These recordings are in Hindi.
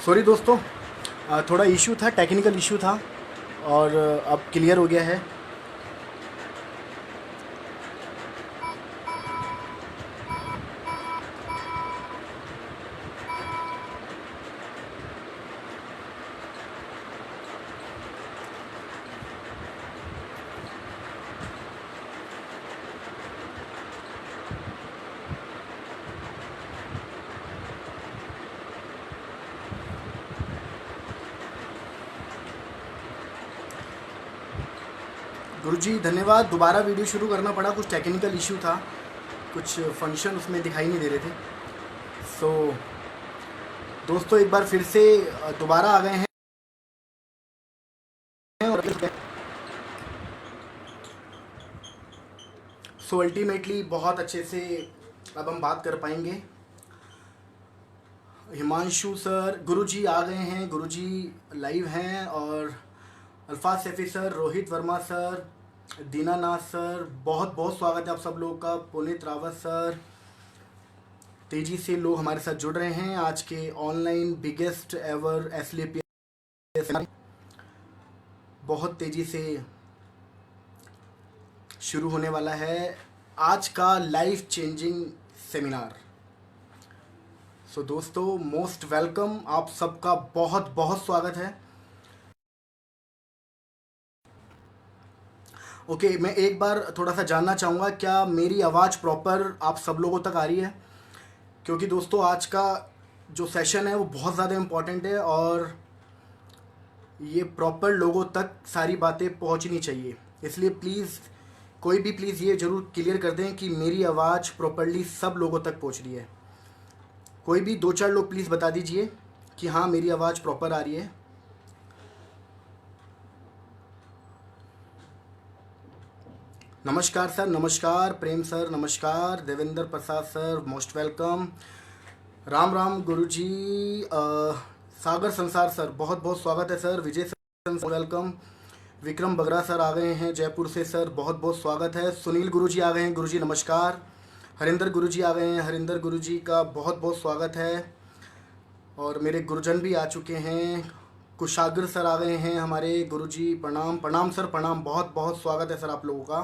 सॉरी दोस्तों, थोड़ा इशू था, टेक्निकल इशू था और अब क्लियर हो गया है। गुरुजी धन्यवाद। दोबारा वीडियो शुरू करना पड़ा, कुछ टेक्निकल इशू था, कुछ फंक्शन उसमें दिखाई नहीं दे रहे थे। सो दोस्तों एक बार फिर से दोबारा आ गए हैं और सो अल्टीमेटली बहुत अच्छे से अब हम बात कर पाएंगे। हिमांशु सर, गुरुजी आ गए हैं, गुरुजी लाइव हैं, और Alfaz Saifi sir, Rohit Verma sir, Dinanath sir, बहुत बहुत स्वागत है आप सब लोगों का। पुनीत रावत सर, तेजी से लोग हमारे साथ जुड़ रहे हैं आज के ऑनलाइन बिगेस्ट एवर एसलीपीएस बहुत तेजी से शुरू होने वाला है आज का लाइफ चेंजिंग सेमिनार। सो दोस्तों मोस्ट वेलकम, आप सबका बहुत बहुत स्वागत है। ओके, मैं एक बार थोड़ा सा जानना चाहूँगा, क्या मेरी आवाज़ प्रॉपर आप सब लोगों तक आ रही है? क्योंकि दोस्तों आज का जो सेशन है वो बहुत ज़्यादा इम्पॉर्टेंट है और ये प्रॉपर लोगों तक सारी बातें पहुंचनी चाहिए, इसलिए प्लीज़ कोई भी प्लीज़ ये ज़रूर क्लियर कर दें कि मेरी आवाज़ प्रॉपरली सब लोगों तक पहुंच रही है। कोई भी 2-4 लोग प्लीज़ बता दीजिए कि हाँ मेरी आवाज़ प्रॉपर आ रही है। नमस्कार सर, नमस्कार प्रेम सर, नमस्कार Devendra Prasad sir, most welcome. Ram Ram Guruji. Sagar Sansar sir, बहुत बहुत स्वागत है sir. Vijay sir welcome. Vikram Bagra sir आ गए हैं जयपुर से सर, बहुत बहुत स्वागत है। सुनील गुरुजी आ गए हैं, गुरुजी नमस्कार। हरिंदर गुरुजी आ गए हैं, हरिंदर गुरुजी का बहुत बहुत स्वागत है। और मेरे गुरुजन भी आ चुके हैं। कुशाग्र सर आ गए हैं हमारे, गुरुजी प्रणाम। प्रणाम सर, प्रणाम, बहुत बहुत स्वागत है सर आप लोगों का।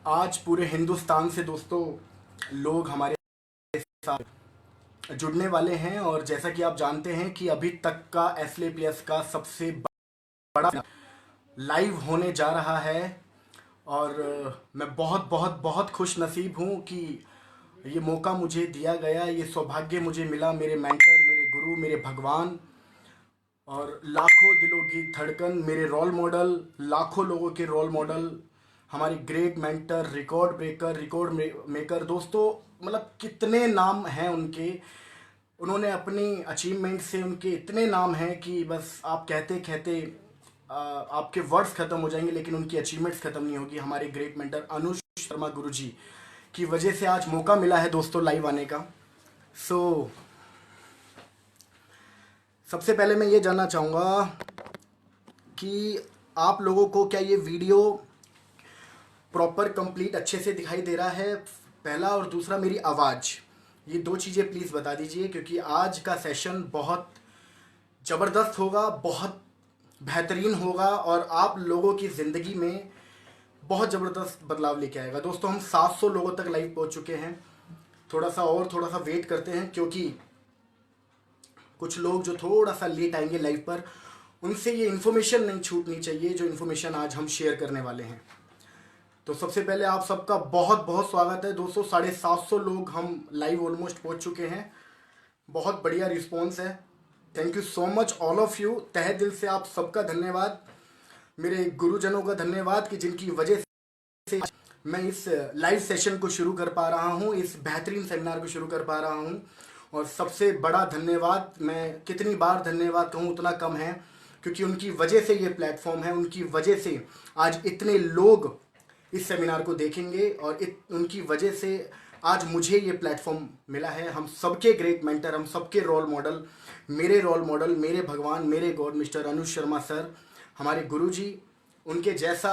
आज पूरे हिंदुस्तान से दोस्तों लोग हमारे साथ जुड़ने वाले हैं, और जैसा कि आप जानते हैं कि अभी तक का एसलेपीएस का सबसे बड़ा लाइव होने जा रहा है। और मैं बहुत बहुत बहुत खुश नसीब हूँ कि ये मौका मुझे दिया गया, ये सौभाग्य मुझे मिला। मेरे मेंटर, मेरे गुरु, मेरे भगवान और लाखों दिलों की धड़कन, मेरे रोल मॉडल, लाखों लोगों के रोल मॉडल, हमारे great mentor, record breaker, record maker दोस्तों, मतलब कितने नाम हैं उनके। उन्होंने अपनी अचीवमेंट से उनके इतने नाम हैं कि बस आप कहते कहते आपके वर्ड्स खत्म हो जाएंगे, लेकिन उनकी अचीवमेंट्स खत्म नहीं होगी। हमारे ग्रेट मेंटर अनुज शर्मा गुरुजी की वजह से आज मौका मिला है दोस्तों लाइव आने का। सबसे पहले मैं ये जानना चाहूँगा कि आप लोगों को क्या ये वीडियो प्रॉपर कंप्लीट अच्छे से दिखाई दे रहा है, पहला, और दूसरा मेरी आवाज़, ये 2 चीज़ें प्लीज़ बता दीजिए, क्योंकि आज का सेशन बहुत ज़बरदस्त होगा, बहुत बेहतरीन होगा और आप लोगों की ज़िंदगी में बहुत ज़बरदस्त बदलाव लेके आएगा। दोस्तों हम 700 लोगों तक लाइव पहुंच चुके हैं, थोड़ा सा वेट करते हैं, क्योंकि कुछ लोग जो थोड़ा सा लेट आएंगे लाइव पर, उनसे ये इन्फॉर्मेशन नहीं छूटनी चाहिए जो इन्फॉर्मेशन आज हम शेयर करने वाले हैं। तो सबसे पहले आप सबका बहुत बहुत स्वागत है दोस्तों। 750 लोग हम लाइव ऑलमोस्ट पहुंच चुके हैं, बहुत बढ़िया रिस्पॉन्स है। Thank you so much all of you, तहे दिल से आप सबका धन्यवाद। मेरे गुरुजनों का धन्यवाद कि जिनकी वजह से मैं इस लाइव सेशन को शुरू कर पा रहा हूँ, इस बेहतरीन सेमिनार को शुरू कर पा रहा हूँ। और सबसे बड़ा धन्यवाद, मैं कितनी बार धन्यवाद कहूँ उतना कम है, क्योंकि उनकी वजह से ये प्लेटफॉर्म है, उनकी वजह से आज इतने लोग इस सेमिनार को देखेंगे, और उनकी वजह से आज मुझे ये प्लेटफॉर्म मिला है। हम सबके ग्रेट मेंटर, हम सबके रोल मॉडल, मेरे रोल मॉडल, मेरे भगवान, मेरे God mister Anuj Sharma sir, हमारे गुरुजी, उनके जैसा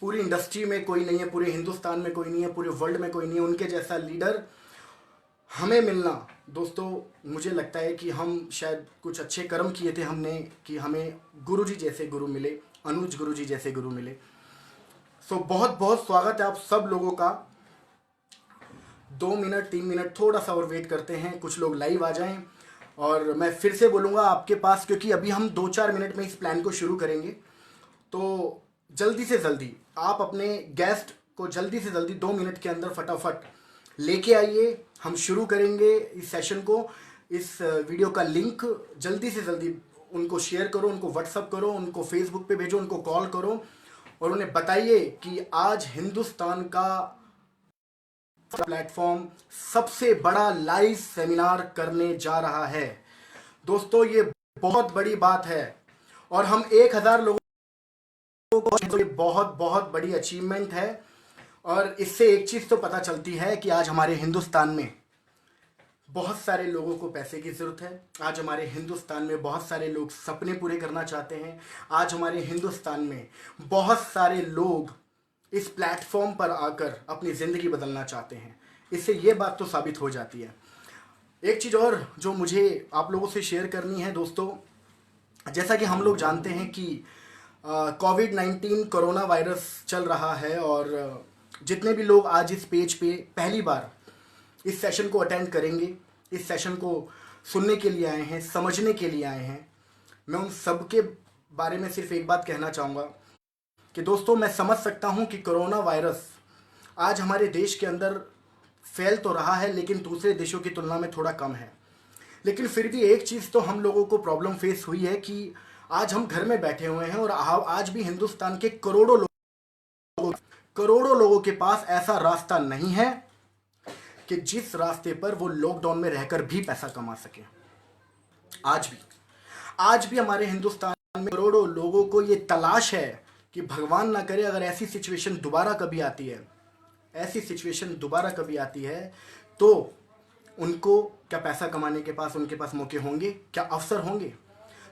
पूरी इंडस्ट्री में कोई नहीं है, पूरे हिंदुस्तान में कोई नहीं है, पूरे वर्ल्ड में कोई नहीं है, उनके जैसा लीडर हमें मिलना दोस्तों, मुझे लगता है कि हम शायद कुछ अच्छे कर्म किए थे हमने कि हमें गुरुजी जैसे गुरु मिले, अनुज गुरुजी जैसे गुरु मिले। सो बहुत बहुत स्वागत है आप सब लोगों का। 2 मिनट 3 मिनट थोड़ा सा और वेट करते हैं, कुछ लोग लाइव आ जाएं और मैं फिर से बोलूँगा आपके पास, क्योंकि अभी हम 2-4 मिनट में इस प्लान को शुरू करेंगे। तो जल्दी से जल्दी आप अपने गेस्ट को जल्दी से जल्दी 2 मिनट के अंदर फटाफट लेके आइए। हम शुरू करेंगे इस सेशन को। इस वीडियो का लिंक जल्दी से जल्दी उनको शेयर करो, उनको व्हाट्सअप करो, उनको फेसबुक पे भेजो, उनको कॉल करो और उन्हें बताइए कि आज हिंदुस्तान का प्लेटफॉर्म सबसे बड़ा लाइव सेमिनार करने जा रहा है। दोस्तों ये बहुत बड़ी बात है और हम 1000 लोगों को, तो ये बहुत बहुत बड़ी अचीवमेंट है। और इससे एक चीज़ तो पता चलती है कि आज हमारे हिंदुस्तान में बहुत सारे लोगों को पैसे की ज़रूरत है। आज हमारे हिंदुस्तान में बहुत सारे लोग सपने पूरे करना चाहते हैं। आज हमारे हिंदुस्तान में बहुत सारे लोग इस प्लेटफॉर्म पर आकर अपनी ज़िंदगी बदलना चाहते हैं। इससे ये बात तो साबित हो जाती है। एक चीज़ और जो मुझे आप लोगों से शेयर करनी है दोस्तों, जैसा कि हम लोग जानते हैं कि कोविड-19 कोरोना वायरस चल रहा है और जितने भी लोग आज इस पेज पे पहली बार इस सेशन को अटेंड करेंगे, इस सेशन को सुनने के लिए आए हैं, समझने के लिए आए हैं, मैं उन सब के बारे में सिर्फ एक बात कहना चाहूँगा कि दोस्तों मैं समझ सकता हूँ कि कोरोना वायरस आज हमारे देश के अंदर फैल तो रहा है लेकिन दूसरे देशों की तुलना में थोड़ा कम है। लेकिन फिर भी एक चीज़ तो हम लोगों को प्रॉब्लम फेस हुई है कि आज हम घर में बैठे हुए हैं और आज भी हिंदुस्तान के करोड़ों लोगों के पास ऐसा रास्ता नहीं है कि जिस रास्ते पर वो लॉकडाउन में रहकर भी पैसा कमा सके। आज भी हमारे हिंदुस्तान में करोड़ों लोगों को ये तलाश है कि भगवान ना करे अगर ऐसी सिचुएशन दोबारा कभी आती है तो उनको क्या पैसा कमाने के पास उनके पास मौके होंगे, क्या अवसर होंगे।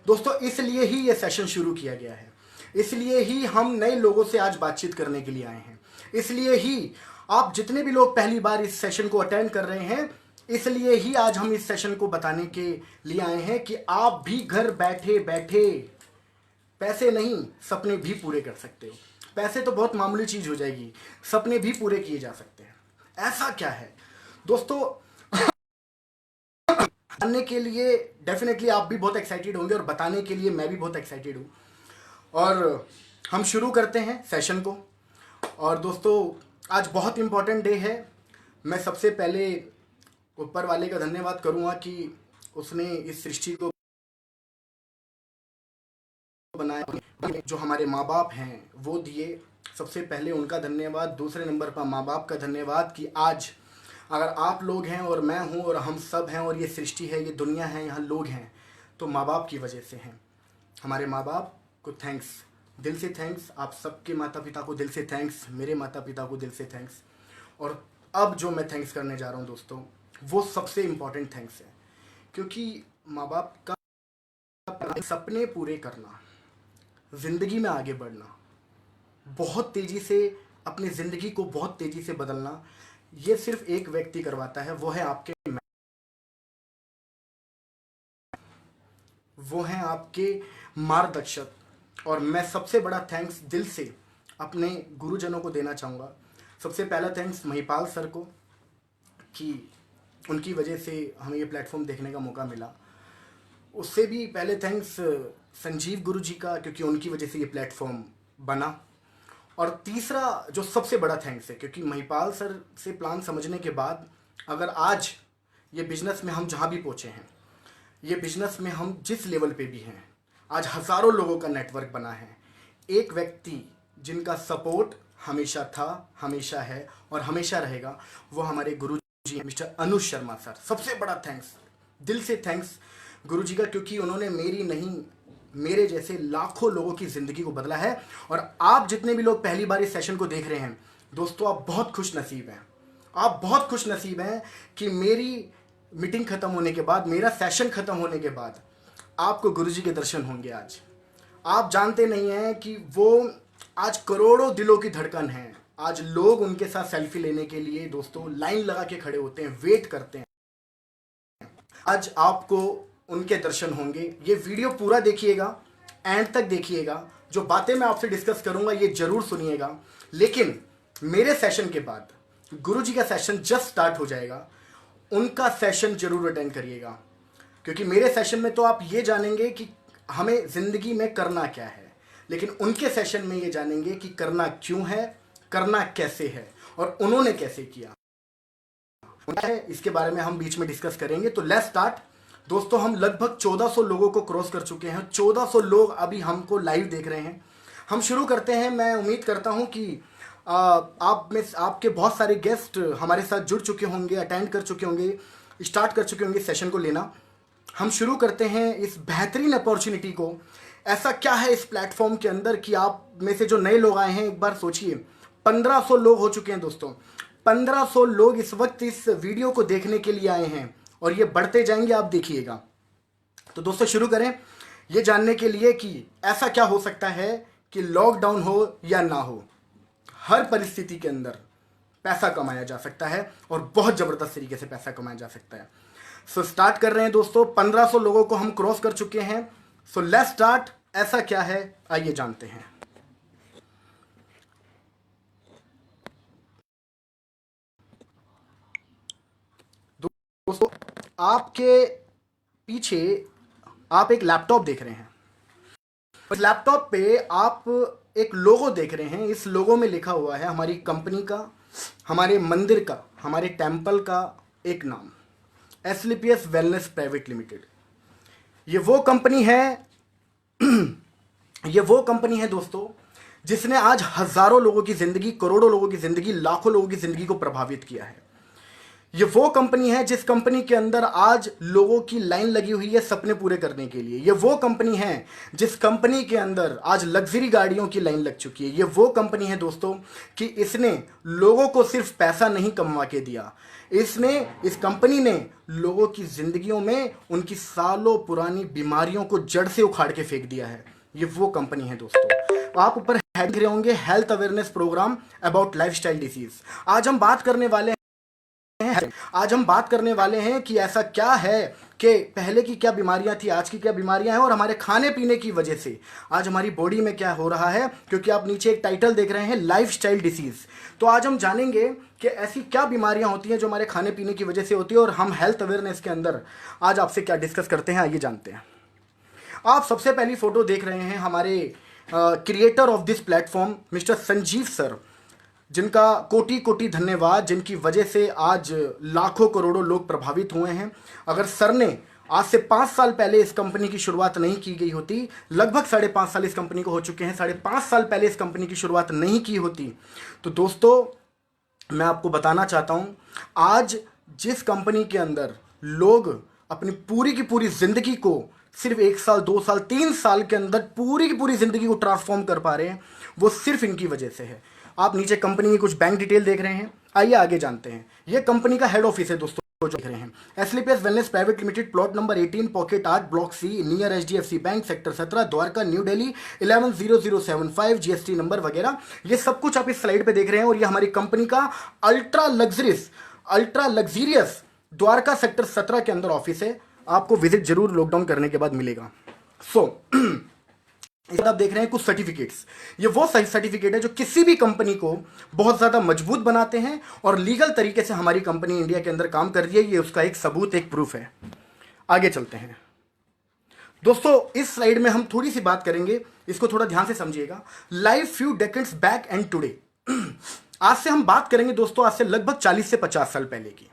दोस्तों इसलिए ही ये सेशन शुरू किया गया है, इसलिए ही हम नए लोगों से आज बातचीत करने के लिए आए हैं, इसलिए ही आप जितने भी लोग पहली बार इस सेशन को अटेंड कर रहे हैं, इसलिए ही आज हम इस सेशन को बताने के लिए आए हैं कि आप भी घर बैठे बैठे पैसे नहीं सपने भी पूरे कर सकते हो। पैसे तो बहुत मामूली चीज़ हो जाएगी, सपने भी पूरे किए जा सकते हैं। ऐसा क्या है दोस्तों, जानने के लिए डेफिनेटली आप भी बहुत एक्साइटेड होंगे और बताने के लिए मैं भी बहुत एक्साइटेड हूँ। और हम शुरू करते हैं सेशन को। और दोस्तों आज बहुत इम्पॉर्टेंट डे है। मैं सबसे पहले ऊपर वाले का धन्यवाद करूँगा कि उसने इस सृष्टि को बनाया। जो हमारे माँ बाप हैं वो दिए, सबसे पहले उनका धन्यवाद। दूसरे नंबर पर माँ बाप का धन्यवाद कि आज अगर आप लोग हैं और मैं हूँ और हम सब हैं और ये सृष्टि है, ये दुनिया है, यहाँ लोग हैं, तो माँ बाप की वजह से हैं। हमारे माँ बाप को थैंक्स, दिल से थैंक्स। आप सबके माता पिता को दिल से थैंक्स, मेरे माता पिता को दिल से थैंक्स। और अब जो मैं थैंक्स करने जा रहा हूँ दोस्तों, वो सबसे इम्पॉर्टेंट थैंक्स है, क्योंकि माँ बाप का सपने पूरे करना, ज़िंदगी में आगे बढ़ना, बहुत तेज़ी से अपनी ज़िंदगी को बहुत तेज़ी से बदलना, ये सिर्फ एक व्यक्ति करवाता है, वो है आपके मार्गदर्शक। और मैं सबसे बड़ा थैंक्स दिल से अपने गुरुजनों को देना चाहूँगा। सबसे पहला थैंक्स महिपाल सर को कि उनकी वजह से हमें ये प्लेटफॉर्म देखने का मौका मिला। उससे भी पहले थैंक्स संजीव गुरु जी का, क्योंकि उनकी वजह से ये प्लेटफॉर्म बना। और तीसरा जो सबसे बड़ा थैंक्स है, क्योंकि महिपाल सर से प्लान समझने के बाद अगर आज ये बिज़नेस में हम जहाँ भी पहुँचे हैं, ये बिज़नेस में हम जिस लेवल पे भी हैं, आज हज़ारों लोगों का नेटवर्क बना है। एक व्यक्ति जिनका सपोर्ट हमेशा था, हमेशा है और हमेशा रहेगा, वो हमारे गुरु जी मिस्टर अनुज शर्मा सर। सबसे बड़ा थैंक्स, दिल से थैंक्स गुरु जी का, क्योंकि उन्होंने मेरी नहीं, मेरे जैसे लाखों लोगों की ज़िंदगी को बदला है। और आप जितने भी लोग पहली बार इस सेशन को देख रहे हैं दोस्तों, आप बहुत खुश नसीब हैं। आप बहुत खुश नसीब हैं कि मेरी मीटिंग ख़त्म होने के बाद, मेरा सेशन ख़त्म होने के बाद आपको गुरुजी के दर्शन होंगे। आज आप जानते नहीं हैं कि वो आज करोड़ों दिलों की धड़कन है। आज लोग उनके साथ सेल्फी लेने के लिए दोस्तों लाइन लगा के खड़े होते हैं, वेट करते हैं। आज आपको उनके दर्शन होंगे। ये वीडियो पूरा देखिएगा, एंड तक देखिएगा। जो बातें मैं आपसे डिस्कस करूंगा ये जरूर सुनिएगा। लेकिन मेरे सेशन के बाद गुरुजी का सेशन जस्ट स्टार्ट हो जाएगा, उनका सेशन जरूर अटेंड करिएगा। क्योंकि मेरे सेशन में तो आप ये जानेंगे कि हमें जिंदगी में करना क्या है, लेकिन उनके सेशन में ये जानेंगे कि करना क्यों है, करना कैसे है और उन्होंने कैसे किया है। इसके बारे में हम बीच में डिस्कस करेंगे। तो लेट्स स्टार्ट दोस्तों। हम लगभग 1400 लोगों को क्रॉस कर चुके हैं। 1400 लोग अभी हमको लाइव देख रहे हैं। हम शुरू करते हैं। मैं उम्मीद करता हूं कि आप में आपके बहुत सारे गेस्ट हमारे साथ जुड़ चुके होंगे, अटेंड कर चुके होंगे, स्टार्ट कर चुके होंगे सेशन को लेना। हम शुरू करते हैं इस बेहतरीन अपॉर्चुनिटी को। ऐसा क्या है इस प्लेटफॉर्म के अंदर कि आप में से जो नए लोग आए हैं, एक बार सोचिए, 1500 लोग हो चुके हैं दोस्तों। 1500 लोग इस वक्त इस वीडियो को देखने के लिए आए हैं और ये बढ़ते जाएंगे, आप देखिएगा। तो दोस्तों शुरू करें ये जानने के लिए कि ऐसा क्या हो सकता है कि लॉकडाउन हो या ना हो, हर परिस्थिति के अंदर पैसा कमाया जा सकता है और बहुत ज़बरदस्त तरीके से पैसा कमाया जा सकता है। सो स्टार्ट कर रहे हैं दोस्तों। 1500 लोगों को हम क्रॉस कर चुके हैं। So let's start. ऐसा क्या है आइए जानते हैं। दोस्तों आपके पीछे आप एक लैपटॉप देख रहे हैं। इस लैपटॉप पे आप एक लोगो देख रहे हैं। इस लोगो में लिखा हुआ है हमारी कंपनी का, हमारे मंदिर का, हमारे टेम्पल का एक नाम, एसलीपीएस वेलनेस प्राइवेट लिमिटेड। ये वो कंपनी है दोस्तों जिसने आज हजारों लोगों की जिंदगी, करोड़ों लोगों की जिंदगी, लाखों लोगों की जिंदगी को प्रभावित किया है। ये वो कंपनी है जिस कंपनी के अंदर आज लोगों की लाइन लगी हुई है सपने पूरे करने के लिए। ये वो कंपनी है जिस कंपनी के अंदर आज लग्जरी गाड़ियों की लाइन लग चुकी है। ये वो कंपनी है दोस्तों कि इसने लोगों को सिर्फ पैसा नहीं कमा के दिया, इस कंपनी ने लोगों की जिंदगियों में उनकी सालों पुरानी बीमारियों को जड़ से उखाड़ के फेंक दिया है। ये वो कंपनी है दोस्तों। आप ऊपर हेड देख रहे होंगे, health awareness programme about lifestyle disease. आज हम बात करने वाले हैं कि ऐसा क्या है कि पहले की क्या बीमारियां थी, आज की क्या बीमारियां हैं और हमारे खाने पीने की वजह से आज हमारी बॉडी में क्या हो रहा है। क्योंकि आप नीचे एक टाइटल देख रहे हैं, लाइफस्टाइल डिसीज। तो आज हम जानेंगे कि ऐसी क्या बीमारियां होती हैं जो हमारे खाने पीने की वजह से होती है और हम हेल्थ अवेयरनेस के अंदर आज आपसे क्या डिस्कस करते हैं, आइए जानते हैं। आप सबसे पहली फोटो देख रहे हैं हमारे creator of this platform mister Sanjeev sir, जिनका कोटि कोटि धन्यवाद, जिनकी वजह से आज लाखों करोड़ों लोग प्रभावित हुए हैं। अगर सर ने आज से 5 साल पहले इस कंपनी की शुरुआत नहीं की गई होती, लगभग 5.5 साल इस कंपनी को हो चुके हैं, 5.5 साल पहले इस कंपनी की शुरुआत नहीं की होती, तो दोस्तों मैं आपको बताना चाहता हूं, आज जिस कंपनी के अंदर लोग अपनी पूरी की पूरी जिंदगी को सिर्फ 1 साल, 2 साल, 3 साल के अंदर पूरी की पूरी जिंदगी को ट्रांसफॉर्म कर पा रहे हैं, वो सिर्फ इनकी वजह से है। आप नीचे कंपनी की कुछ बैंक डिटेल देख रहे हैं, आइए आगे जानते हैं। ये कंपनी का हेड ऑफिस है दोस्तों जो देख रहे हैं, SLPS wellness private limited, plot number 18, pocket 8, block C, near HDFC bank, sector 17, Dwarka, new Delhi 110075, GST number वगैरह, ये सब कुछ आप इस स्लाइड पे देख रहे हैं। और ये हमारी कंपनी का अल्ट्रा लग्जरियस द्वारका सेक्टर 17 के अंदर ऑफिस है। आपको विजिट जरूर लॉकडाउन करने के बाद मिलेगा। आप देख रहे हैं कुछ सर्टिफिकेट्स। ये वो सही सर्टिफिकेट है जो किसी भी कंपनी को बहुत ज्यादा मजबूत बनाते हैं और लीगल तरीके से हमारी कंपनी इंडिया के अंदर काम कर रही है। ये उसका एक सबूत, एक प्रूफ है। आगे चलते हैं दोस्तों। इस स्लाइड में हम थोड़ी सी बात करेंगे, इसको थोड़ा ध्यान से समझिएगा। Life few decades back and today. आज से हम बात करेंगे दोस्तों, आज से लगभग 40 से 50 साल पहले की।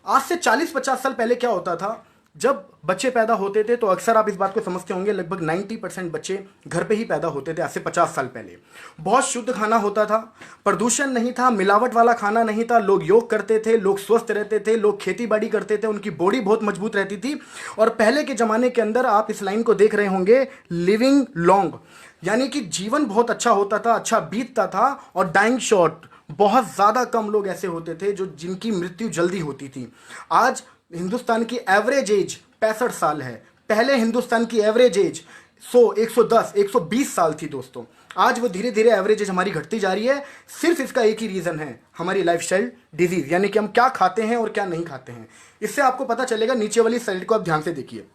आज से 40-50 साल पहले क्या होता था, जब बच्चे पैदा होते थे तो अक्सर आप इस बात को समझते होंगे, लगभग 90% बच्चे घर पे ही पैदा होते थे। आज से 50 साल पहले बहुत शुद्ध खाना होता था, प्रदूषण नहीं था, मिलावट वाला खाना नहीं था, लोग योग करते थे, लोग स्वस्थ रहते थे, लोग खेती बाड़ी करते थे, उनकी बॉडी बहुत मजबूत रहती थी। और पहले के ज़माने के अंदर आप इस लाइन को देख रहे होंगे, लिविंग लॉन्ग, यानी कि जीवन बहुत अच्छा होता था, अच्छा बीतता था। और डाइंग शॉर्ट, बहुत ज़्यादा कम लोग ऐसे होते थे जो जिनकी मृत्यु जल्दी होती थी। आज हिंदुस्तान की एवरेज एज 65 साल है। पहले हिंदुस्तान की एवरेज एज 100, 110, 120 साल थी दोस्तों। आज वो धीरे धीरे एवरेज एज हमारी घटती जा रही है। सिर्फ इसका एक ही रीज़न है, हमारी लाइफस्टाइल डिजीज, यानी कि हम क्या खाते हैं और क्या नहीं खाते हैं। इससे आपको पता चलेगा। नीचे वाली स्लाइड को आप ध्यान से देखिए,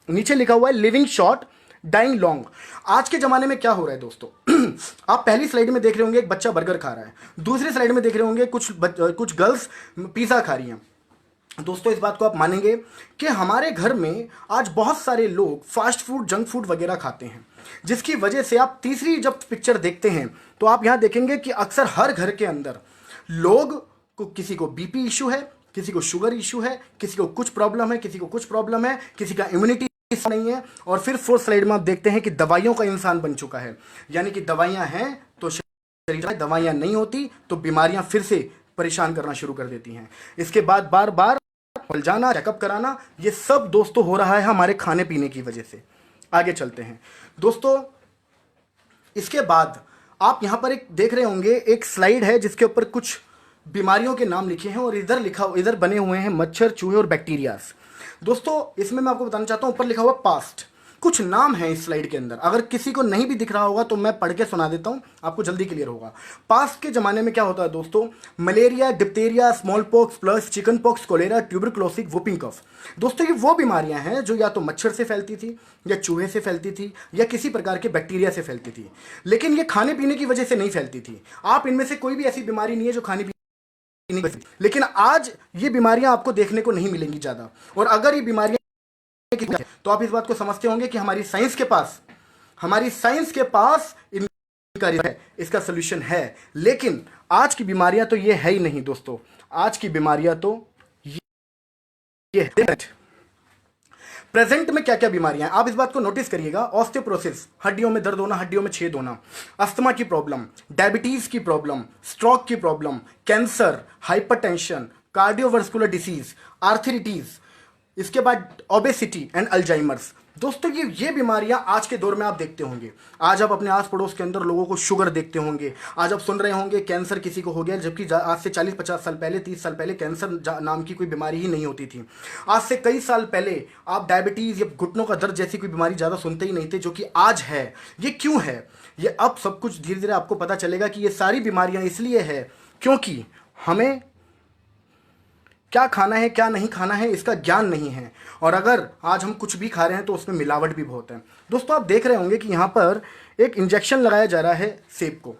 नीचे लिखा हुआ है लिविंग शॉर्ट डाइंग लॉन्ग। आज के ज़माने में क्या हो रहा है दोस्तों, आप पहली स्लाइड में देख रहे होंगे एक बच्चा बर्गर खा रहा है, दूसरी स्लाइड में देख रहे होंगे कुछ गर्ल्स पिज़्ज़ा खा रही हैं। दोस्तों इस बात को आप मानेंगे कि हमारे घर में आज बहुत सारे लोग फास्ट फूड, जंक फूड वगैरह खाते हैं, जिसकी वजह से आप तीसरी जब पिक्चर देखते हैं तो आप यहाँ देखेंगे कि अक्सर हर घर के अंदर लोग को, किसी को बीपी इशू है, किसी को शुगर इशू है, किसी को कुछ प्रॉब्लम है, किसी को कुछ प्रॉब्लम है, किसी का इम्यूनिटी नहीं है। और फिर फोर्थ स्लाइड में आप देखते हैं कि दवाइयों का इंसान बन चुका है, यानी कि दवाइयाँ हैं तो शरीर में, दवाइयाँ नहीं होती तो बीमारियाँ फिर से परेशान करना शुरू कर देती हैं। इसके बाद बार बार जाना, चेकअप कराना, ये सब दोस्तों हो रहा है हमारे खाने पीने की वजह से। आगे चलते हैं दोस्तों। इसके बाद आप यहां पर एक देख रहे होंगे, एक स्लाइड है जिसके ऊपर कुछ बीमारियों के नाम लिखे हैं और इधर बने हुए हैं मच्छर, चूहे और बैक्टीरियाज। दोस्तों इसमें मैं आपको बताना चाहता हूं, ऊपर लिखा हुआ पास्ट, कुछ नाम है इस स्लाइड के अंदर। अगर किसी को नहीं भी दिख रहा होगा तो मैं पढ़ के सुना देता हूं, आपको जल्दी क्लियर होगा। पास्ट के ज़माने में क्या होता है दोस्तों, malaria, diphtheria, small pox, plus chicken pox, cholera, tuberculosis, whooping cough. दोस्तों ये वो बीमारियां हैं जो या तो मच्छर से फैलती थी, या चूहे से फैलती थी, या किसी प्रकार के बैक्टीरिया से फैलती थी, लेकिन ये खाने पीने की वजह से नहीं फैलती थी। आप इनमें से कोई भी ऐसी बीमारी नहीं है जो खाने पीने, लेकिन आज ये बीमारियां आपको देखने को नहीं मिलेंगी ज़्यादा। और अगर ये बीमारियां तो आप इस बात को समझते होंगे कि हमारी साइंस के पास इनका है, इसका सोल्यूशन है। लेकिन आज की बीमारियां तो ये है ही नहीं दोस्तों, आज की बीमारियां तो ये है। प्रेजेंट में क्या क्या बीमारियां हैं आप इस बात को नोटिस करिएगा। ऑस्टियोपोरोसिस, हड्डियों में दर्द होना, हड्डियों में छेद होना, अस्थमा की प्रॉब्लम, डायबिटीज की प्रॉब्लम, स्ट्रोक की problem, cancer, hypertension, cardiovascular disease, arthritis, इसके बाद ओबेसिटी एंड अल्जाइमर्स। दोस्तों ये बीमारियां आज के दौर में आप देखते होंगे। आज आप अपने आस पड़ोस के अंदर लोगों को शुगर देखते होंगे, आज आप सुन रहे होंगे कैंसर किसी को हो गया, जबकि आज से 40-50 साल पहले, 30 साल पहले कैंसर नाम की कोई बीमारी ही नहीं होती थी। आज से कई साल पहले आप डायबिटीज़ या घुटनों का दर्द जैसी कोई बीमारी ज़्यादा सुनते ही नहीं थे, जो कि आज है। ये क्यों है, ये अब सब कुछ धीरे धीरे आपको पता चलेगा कि ये सारी बीमारियां इसलिए है क्योंकि हमें क्या खाना है क्या नहीं खाना है इसका ज्ञान नहीं है। और अगर आज हम कुछ भी खा रहे हैं तो उसमें मिलावट भी बहुत है। दोस्तों आप देख रहे होंगे कि यहाँ पर एक इंजेक्शन लगाया जा रहा है सेब को।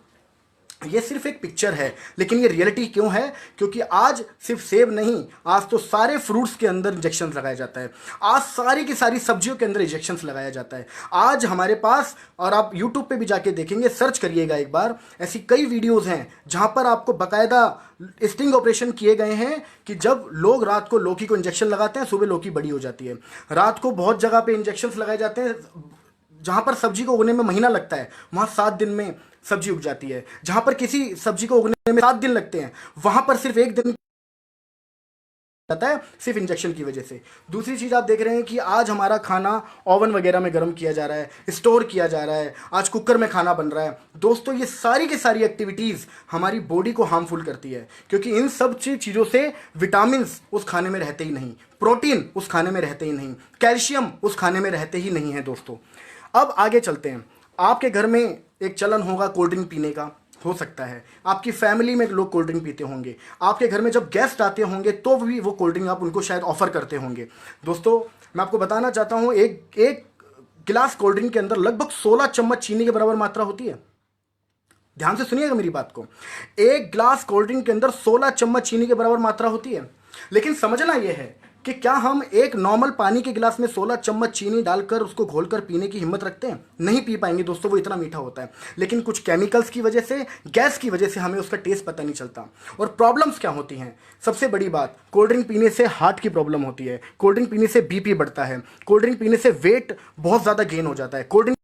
ये सिर्फ एक पिक्चर है, लेकिन ये रियलिटी क्यों है, क्योंकि आज सिर्फ सेब नहीं, आज तो सारे फ्रूट्स के अंदर इंजेक्शन लगाया जाता है। आज सारी की सारी सब्जियों के अंदर इंजेक्शन लगाया जाता है। आज हमारे पास, और आप यूट्यूब पे भी जाके देखेंगे, सर्च करिएगा एक बार, ऐसी कई वीडियोस हैं जहां पर आपको बाकायदा स्टिंग ऑपरेशन किए गए हैं कि जब लोग रात को लौकी को इंजेक्शन लगाते हैं, सुबह लौकी बड़ी हो जाती है। रात को बहुत जगह पे इंजेक्शन लगाए जाते हैं, जहां पर सब्जी को उगने में महीना लगता है वहां 7 दिन में सब्जी उग जाती है। जहां पर किसी सब्जी को उगने में 7 दिन लगते हैं, वहां पर सिर्फ 1 दिन जाता है, सिर्फ इंजेक्शन की वजह से। दूसरी चीज आप देख रहे हैं कि आज हमारा खाना ओवन वगैरह में गर्म किया जा रहा है, स्टोर किया जा रहा है, आज कुकर में खाना बन रहा है। दोस्तों ये सारी की सारी एक्टिविटीज हमारी बॉडी को हार्मफुल करती है, क्योंकि इन सब चीजों से विटामिन उस खाने में रहते ही नहीं, प्रोटीन उस खाने में रहते ही नहीं, कैल्शियम उस खाने में रहते ही नहीं है दोस्तों। अब आगे चलते हैं। आपके घर में एक चलन होगा कोल्ड ड्रिंक पीने का, हो सकता है आपकी फैमिली में लोग कोल्ड ड्रिंक पीते होंगे, आपके घर में जब गेस्ट आते होंगे तो भी वो कोल्ड ड्रिंक आप उनको शायद ऑफर करते होंगे। दोस्तों मैं आपको बताना चाहता हूं, एक गिलास कोल्ड ड्रिंक के अंदर लगभग 16 चम्मच चीनी के बराबर मात्रा होती है। ध्यान से सुनिएगा मेरी बात को, एक गिलास कोल्ड ड्रिंक के अंदर 16 चम्मच चीनी के बराबर मात्रा होती है। लेकिन समझना यह है कि क्या हम एक नॉर्मल पानी के गिलास में 16 चम्मच चीनी डालकर उसको घोलकर पीने की हिम्मत रखते हैं? नहीं पी पाएंगे दोस्तों, वो इतना मीठा होता है। लेकिन कुछ केमिकल्स की वजह से, गैस की वजह से हमें उसका टेस्ट पता नहीं चलता। और प्रॉब्लम्स क्या होती हैं? सबसे बड़ी बात, कोल्ड ड्रिंक पीने से हार्ट की प्रॉब्लम होती है, कोल्ड ड्रिंक पीने से बीपी बढ़ता है, कोल्ड ड्रिंक पीने से वेट बहुत ज़्यादा गेन हो जाता है, कोल्ड ड्रिंक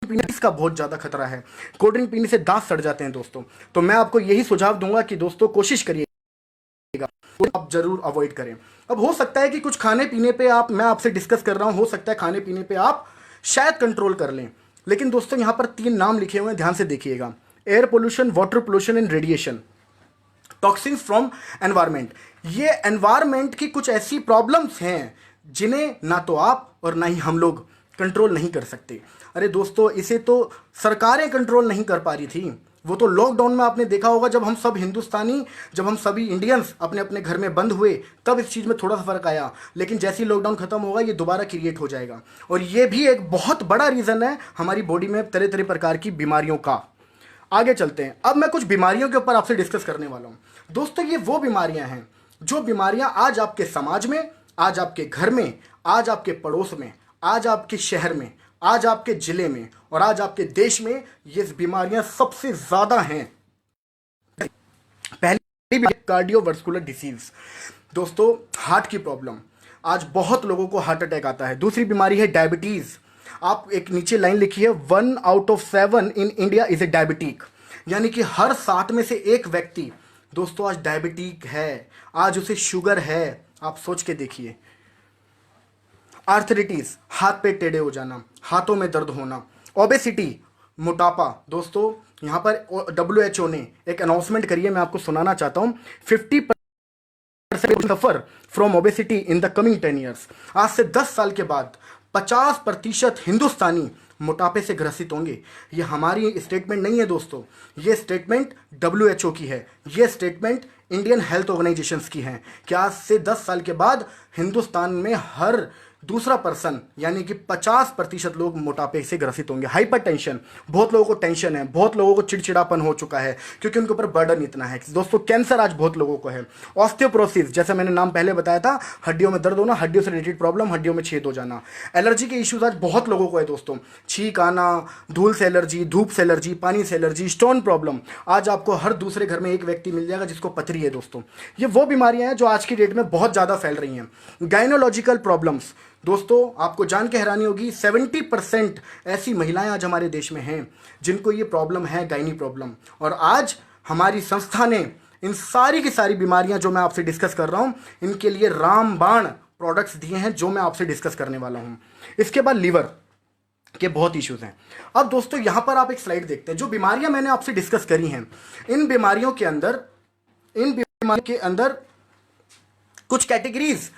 पीने का बहुत ज़्यादा खतरा है, कोल्ड ड्रिंक पीने से दांत सड़ जाते हैं दोस्तों। तो मैं आपको यही सुझाव दूंगा कि दोस्तों कोशिश करिए आप जरूर अवॉइड करें। अब हो सकता है कि कुछ खाने पीने पे मैं आपसे डिस्कस कर रहा हूं, हो सकता है खाने पीने पे आप शायद कंट्रोल कर लें, लेकिन दोस्तों यहां पर 3 नाम लिखे हुए हैं, ध्यान से देखिएगा। Air pollution, water pollution and radiation, toxins from environment. ये एनवायरमेंट की कुछ ऐसी प्रॉब्लम्स हैं जिन्हें ना तो आप और ना ही हम लोग कंट्रोल नहीं कर सकते। अरे दोस्तों, इसे तो सरकारें कंट्रोल नहीं कर पा रही थी। वो तो लॉकडाउन में आपने देखा होगा, जब हम सब हिंदुस्तानी, जब हम सभी इंडियंस अपने अपने घर में बंद हुए, तब इस चीज़ में थोड़ा सा फर्क आया। लेकिन जैसे ही लॉकडाउन खत्म होगा, ये दोबारा क्रिएट हो जाएगा। और ये भी एक बहुत बड़ा रीज़न है हमारी बॉडी में तरह तरह प्रकार की बीमारियों का। आगे चलते हैं। अब मैं कुछ बीमारियों के ऊपर आपसे डिस्कस करने वाला हूँ। दोस्तों, ये वो बीमारियां हैं जो बीमारियां आज आपके समाज में, आज आपके घर में, आज आपके पड़ोस में, आज आपके शहर में, आज आपके जिले में और आज आपके देश में, ये बीमारियां सबसे ज्यादा हैं। पहली कार्डियोवास्कुलर डिसीज, दोस्तों हार्ट की प्रॉब्लम। आज बहुत लोगों को हार्ट अटैक आता है। दूसरी बीमारी है डायबिटीज। आप एक नीचे लाइन लिखी है, 1 out of 7 in India is a diabetic, यानी कि हर 7 में से एक व्यक्ति दोस्तों आज डायबिटिक है, आज उसे शुगर है। आप सोच के देखिए। आर्थराइटिस, हाथ पे टेढ़े हो जाना, हाथों में दर्द होना। ओबेसिटी, मोटापा। दोस्तों यहाँ पर WHO ने एक अनाउंसमेंट करी है, मैं आपको सुनाना चाहता हूँ। 50% suffer from obesity in the coming 10 years. आज से 10 साल के बाद 50% हिंदुस्तानी मोटापे से ग्रसित होंगे। ये हमारी स्टेटमेंट नहीं है दोस्तों, ये स्टेटमेंट WHO की है, ये स्टेटमेंट इंडियन हेल्थ ऑर्गेनाइजेशंस की है कि आज से 10 साल के बाद हिंदुस्तान में हर दूसरा पर्सन यानी कि 50% लोग मोटापे से ग्रसित होंगे। हाइपर टेंशन, बहुत लोगों को टेंशन है, बहुत लोगों को चिड़चिड़ापन हो चुका है क्योंकि उनके ऊपर बर्डन इतना है। दोस्तों कैंसर आज बहुत लोगों को है। ऑस्टियोपोरोसिस, जैसा मैंने नाम पहले बताया था, हड्डियों में दर्द होना, हड्डियों से रिलेटेड प्रॉब्लम, हड्डियों में छेद हो जाना। एलर्जी के इश्यूज आज बहुत लोगों को है दोस्तों, छींक आना, धूल से एलर्जी, धूप से एलर्जी, पानी से एलर्जी, स्टोन प्रॉब्लम। आज आपको हर दूसरे घर में एक व्यक्ति मिल जाएगा जिसको पथरी है। दोस्तों ये वो बीमारियां हैं जो आज की डेट में बहुत ज़्यादा फैल रही हैं। गायनोलॉजिकल प्रॉब्लम्स, दोस्तों आपको जान के हैरानी होगी, 70% ऐसी महिलाएं आज हमारे देश में हैं जिनको ये प्रॉब्लम है, गायनी प्रॉब्लम। और आज हमारी संस्था ने इन सारी की सारी बीमारियां जो मैं आपसे डिस्कस कर रहा हूं, इनके लिए रामबाण प्रोडक्ट्स दिए हैं जो मैं आपसे डिस्कस करने वाला हूं। इसके बाद लीवर के बहुत इश्यूज हैं। अब दोस्तों यहां पर आप एक स्लाइड देखते हैं, जो बीमारियां मैंने आपसे डिस्कस करी हैं, इन बीमारियों के अंदर कुछ कैटेगरीज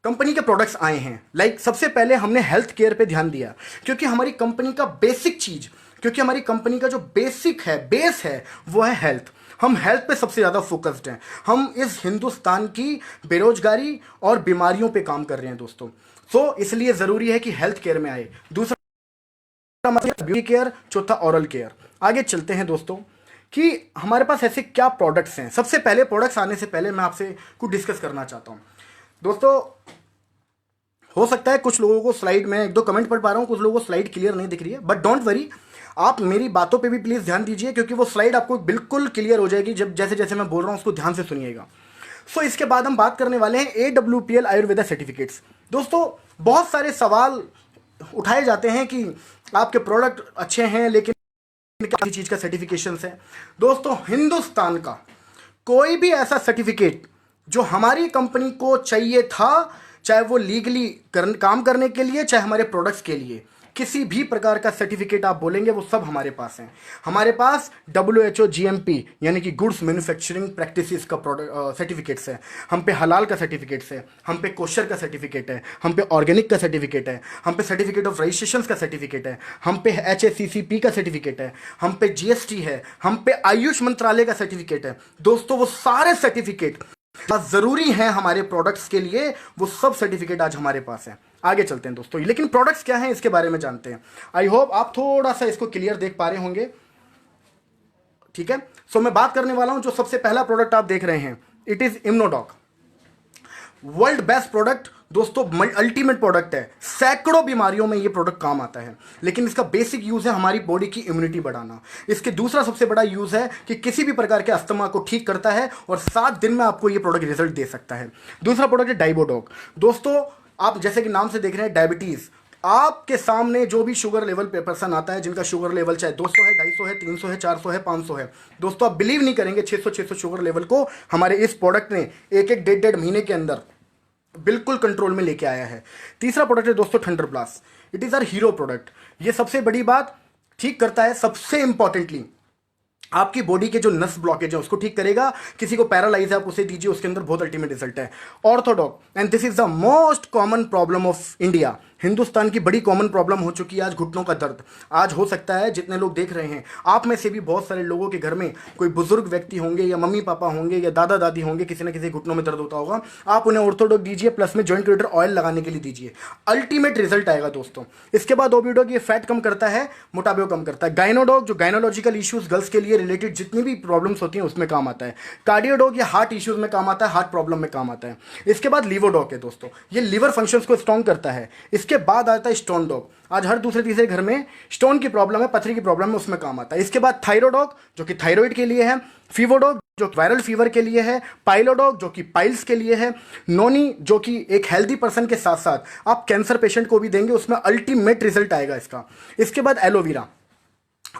कंपनी के प्रोडक्ट्स आए हैं। लाइक सबसे पहले हमने हेल्थ केयर पे ध्यान दिया क्योंकि हमारी कंपनी का बेसिक चीज, क्योंकि हमारी कंपनी का जो बेसिक है, बेस है, वो है हेल्थ। हम हेल्थ पे सबसे ज़्यादा फोकस्ड हैं। हम इस हिंदुस्तान की बेरोजगारी और बीमारियों पे काम कर रहे हैं दोस्तों। सो इसलिए ज़रूरी है कि हेल्थ केयर में आए। दूसरा ब्यूटी केयर, चौथा ओरल केयर। आगे चलते हैं दोस्तों कि हमारे पास ऐसे क्या प्रोडक्ट्स हैं। सबसे पहले प्रोडक्ट्स आने से पहले मैं आपसे कुछ डिस्कस करना चाहता हूँ दोस्तों। हो सकता है कुछ लोगों को स्लाइड में 1-2 कमेंट पढ़ पा रहा हूँ, कुछ लोगों को स्लाइड क्लियर नहीं दिख रही है, बट डोंट वरी, आप मेरी बातों पे भी प्लीज़ ध्यान दीजिए क्योंकि वो स्लाइड आपको बिल्कुल क्लियर हो जाएगी जब जैसे जैसे मैं बोल रहा हूँ, उसको ध्यान से सुनिएगा। सो इसके बाद हम बात करने वाले हैं AWPL आयुर्वेदा सर्टिफिकेट्स। दोस्तों बहुत सारे सवाल उठाए जाते हैं कि आपके प्रोडक्ट अच्छे हैं लेकिन किसी चीज़ का सर्टिफिकेशन है। दोस्तों हिंदुस्तान का कोई भी ऐसा सर्टिफिकेट जो हमारी कंपनी को चाहिए था, चाहे वो लीगली काम करने के लिए, चाहे हमारे प्रोडक्ट्स के लिए, किसी भी प्रकार का सर्टिफिकेट आप बोलेंगे वो सब हमारे पास हैं। हमारे पास WHO GMP यानी कि गुड्स मैन्युफैक्चरिंग प्रैक्टिसेस का सर्टिफिकेट्स है, हम पे हलाल का सर्टिफिकेट्स है, हम पे कोशर का सर्टिफिकेट है, हम पे ऑर्गेनिक का सर्टिफिकेट है, हम पे सर्टिफिकेट ऑफ रजिस्ट्रेशन का सर्टिफिकेट है, हम पे HACCP का सर्टिफिकेट है, हम पे GST है, हम पे आयुष मंत्रालय का सर्टिफिकेट है। दोस्तों वो सारे सर्टिफिकेट जरूरी हैं हमारे प्रोडक्ट्स के लिए, वो सब सर्टिफिकेट आज हमारे पास है। आगे चलते हैं दोस्तों, लेकिन प्रोडक्ट्स क्या हैं इसके बारे में जानते हैं। आई होप आप थोड़ा सा इसको क्लियर देख पा रहे होंगे, ठीक है। सो मैं बात करने वाला हूं, जो सबसे पहला प्रोडक्ट आप देख रहे हैं, it is Immunodoc. World best product दोस्तों, अल्टीमेट प्रोडक्ट है। सैकड़ों बीमारियों में ये प्रोडक्ट काम आता है, लेकिन इसका बेसिक यूज है हमारी बॉडी की इम्यूनिटी बढ़ाना। इसके दूसरा सबसे बड़ा यूज है कि किसी भी प्रकार के अस्थमा को ठीक करता है और 7 दिन में आपको ये प्रोडक्ट रिजल्ट दे सकता है। दूसरा प्रोडक्ट है डाइबोडॉक। दोस्तों आप जैसे कि नाम से देख रहे हैं, डायबिटीज, आपके सामने जो भी शुगर लेवल पे पर्सन आता है, जिनका शुगर लेवल चाहे 200 है, 250 है, 300 है, 400 है, 500 है, दोस्तों आप बिलीव नहीं करेंगे, 600 शुगर लेवल को हमारे इस प्रोडक्ट ने 1-1, 1.5 महीने के अंदर बिल्कुल कंट्रोल में लेके आया है। तीसरा प्रोडक्ट है दोस्तों Thunder plus. It is our hero product. ये सबसे बड़ी बात ठीक करता है, सबसे इंपॉर्टेंटली आपकी बॉडी के जो नस ब्लॉकेज है उसको ठीक करेगा। किसी को पैरालाइज है, आप उसे दीजिए, उसके अंदर बहुत अल्टीमेट रिजल्ट है। Orthodox, and this is the most common problem of India. Hindustan की बड़ी कॉमन प्रॉब्लम हो चुकी है आज घुटनों का दर्द। आज हो सकता है जितने लोग देख रहे हैं आप में से भी बहुत सारे लोगों के घर में कोई बुजुर्ग व्यक्ति होंगे या मम्मी पापा होंगे या दादा दादी होंगे, किसी न किसी घुटनों में दर्द होता होगा। आप उन्हें ऑर्थोडॉक दीजिए, प्लस में जॉइंट क्रिएटर ऑयल लगाने के लिए दीजिए, अल्टीमेट रिजल्ट आएगा दोस्तों। इसके बाद ओबिडॉग ये फैट कम करता है, मोटापे को कम करता है। गाइनोडॉग जो गाइनोलॉजिकल इश्यूज गर्ल्स के लिए रिलेटेड जितनी भी प्रॉब्लम्स होती हैं उसमें काम आता है। कार्डियोडॉग ये हार्ट इश्यूज में काम आता है, हार्ट प्रॉब्लम में काम आता है। इसके बाद लीवोडॉग है दोस्तों, ये लीवर फंक्शंस को स्ट्रॉन्ग करता है। इसके बाद आता है स्टोन डॉग, आज हर दूसरे तीसरे घर में स्टोन की प्रॉब्लम है, पथरी की प्रॉब्लम है, उसमें काम आता है। इसके बाद थायरोडॉग जो कि थायराइड के लिए है, फीवोडॉग जो वायरल फीवर के लिए है, पाइलोडॉग जो कि पाइल्स के लिए है, नोनी जो कि एक हेल्दी पर्सन के साथ साथ आप कैंसर पेशेंट को भी देंगे, उसमें अल्टीमेट रिजल्ट आएगा इसका। इसके बाद एलोवेरा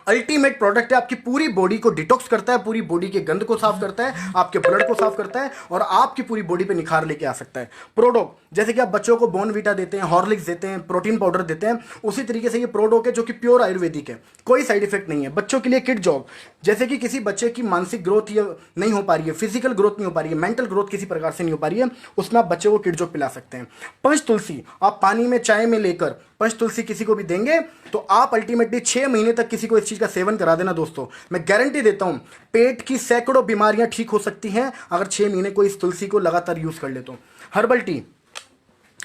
अल्टीमेट प्रोडक्ट है, आपकी पूरी बॉडी को डिटॉक्स करता है, पूरी बॉडी के गंद को साफ करता है, आपके ब्लड को साफ करता है और आपकी पूरी बॉडी पे निखार लेके आ सकता है। प्रोडोक जैसे कि आप बच्चों को बोर्नवीटा देते हैं, हॉर्लिक्स देते हैं, प्रोटीन पाउडर देते हैं, उसी तरीके से ये प्रोडोक है जो कि प्योर आयुर्वेदिक है, कोई साइड इफेक्ट नहीं है। बच्चों के लिए किड जॉब, जैसे कि किसी बच्चे की मानसिक ग्रोथ या नहीं हो पा रही है, फिजिकल ग्रोथ नहीं हो पा रही है, मेंटल ग्रोथ किसी प्रकार से नहीं हो पा रही है, उसमें आप बच्चे को किड जॉब पिला सकते हैं। पंच तुलसी आप पानी में चाय में लेकर पंच तुलसी किसी को भी देंगे तो आप अल्टीमेटली 6 महीने तक किसी को इस चीज का सेवन करा देना दोस्तों, मैं गारंटी देता हूं पेट की सैकड़ों बीमारियां ठीक हो सकती हैं अगर 6 महीने को इस तुलसी को लगातार यूज कर ले तो। हर्बल टी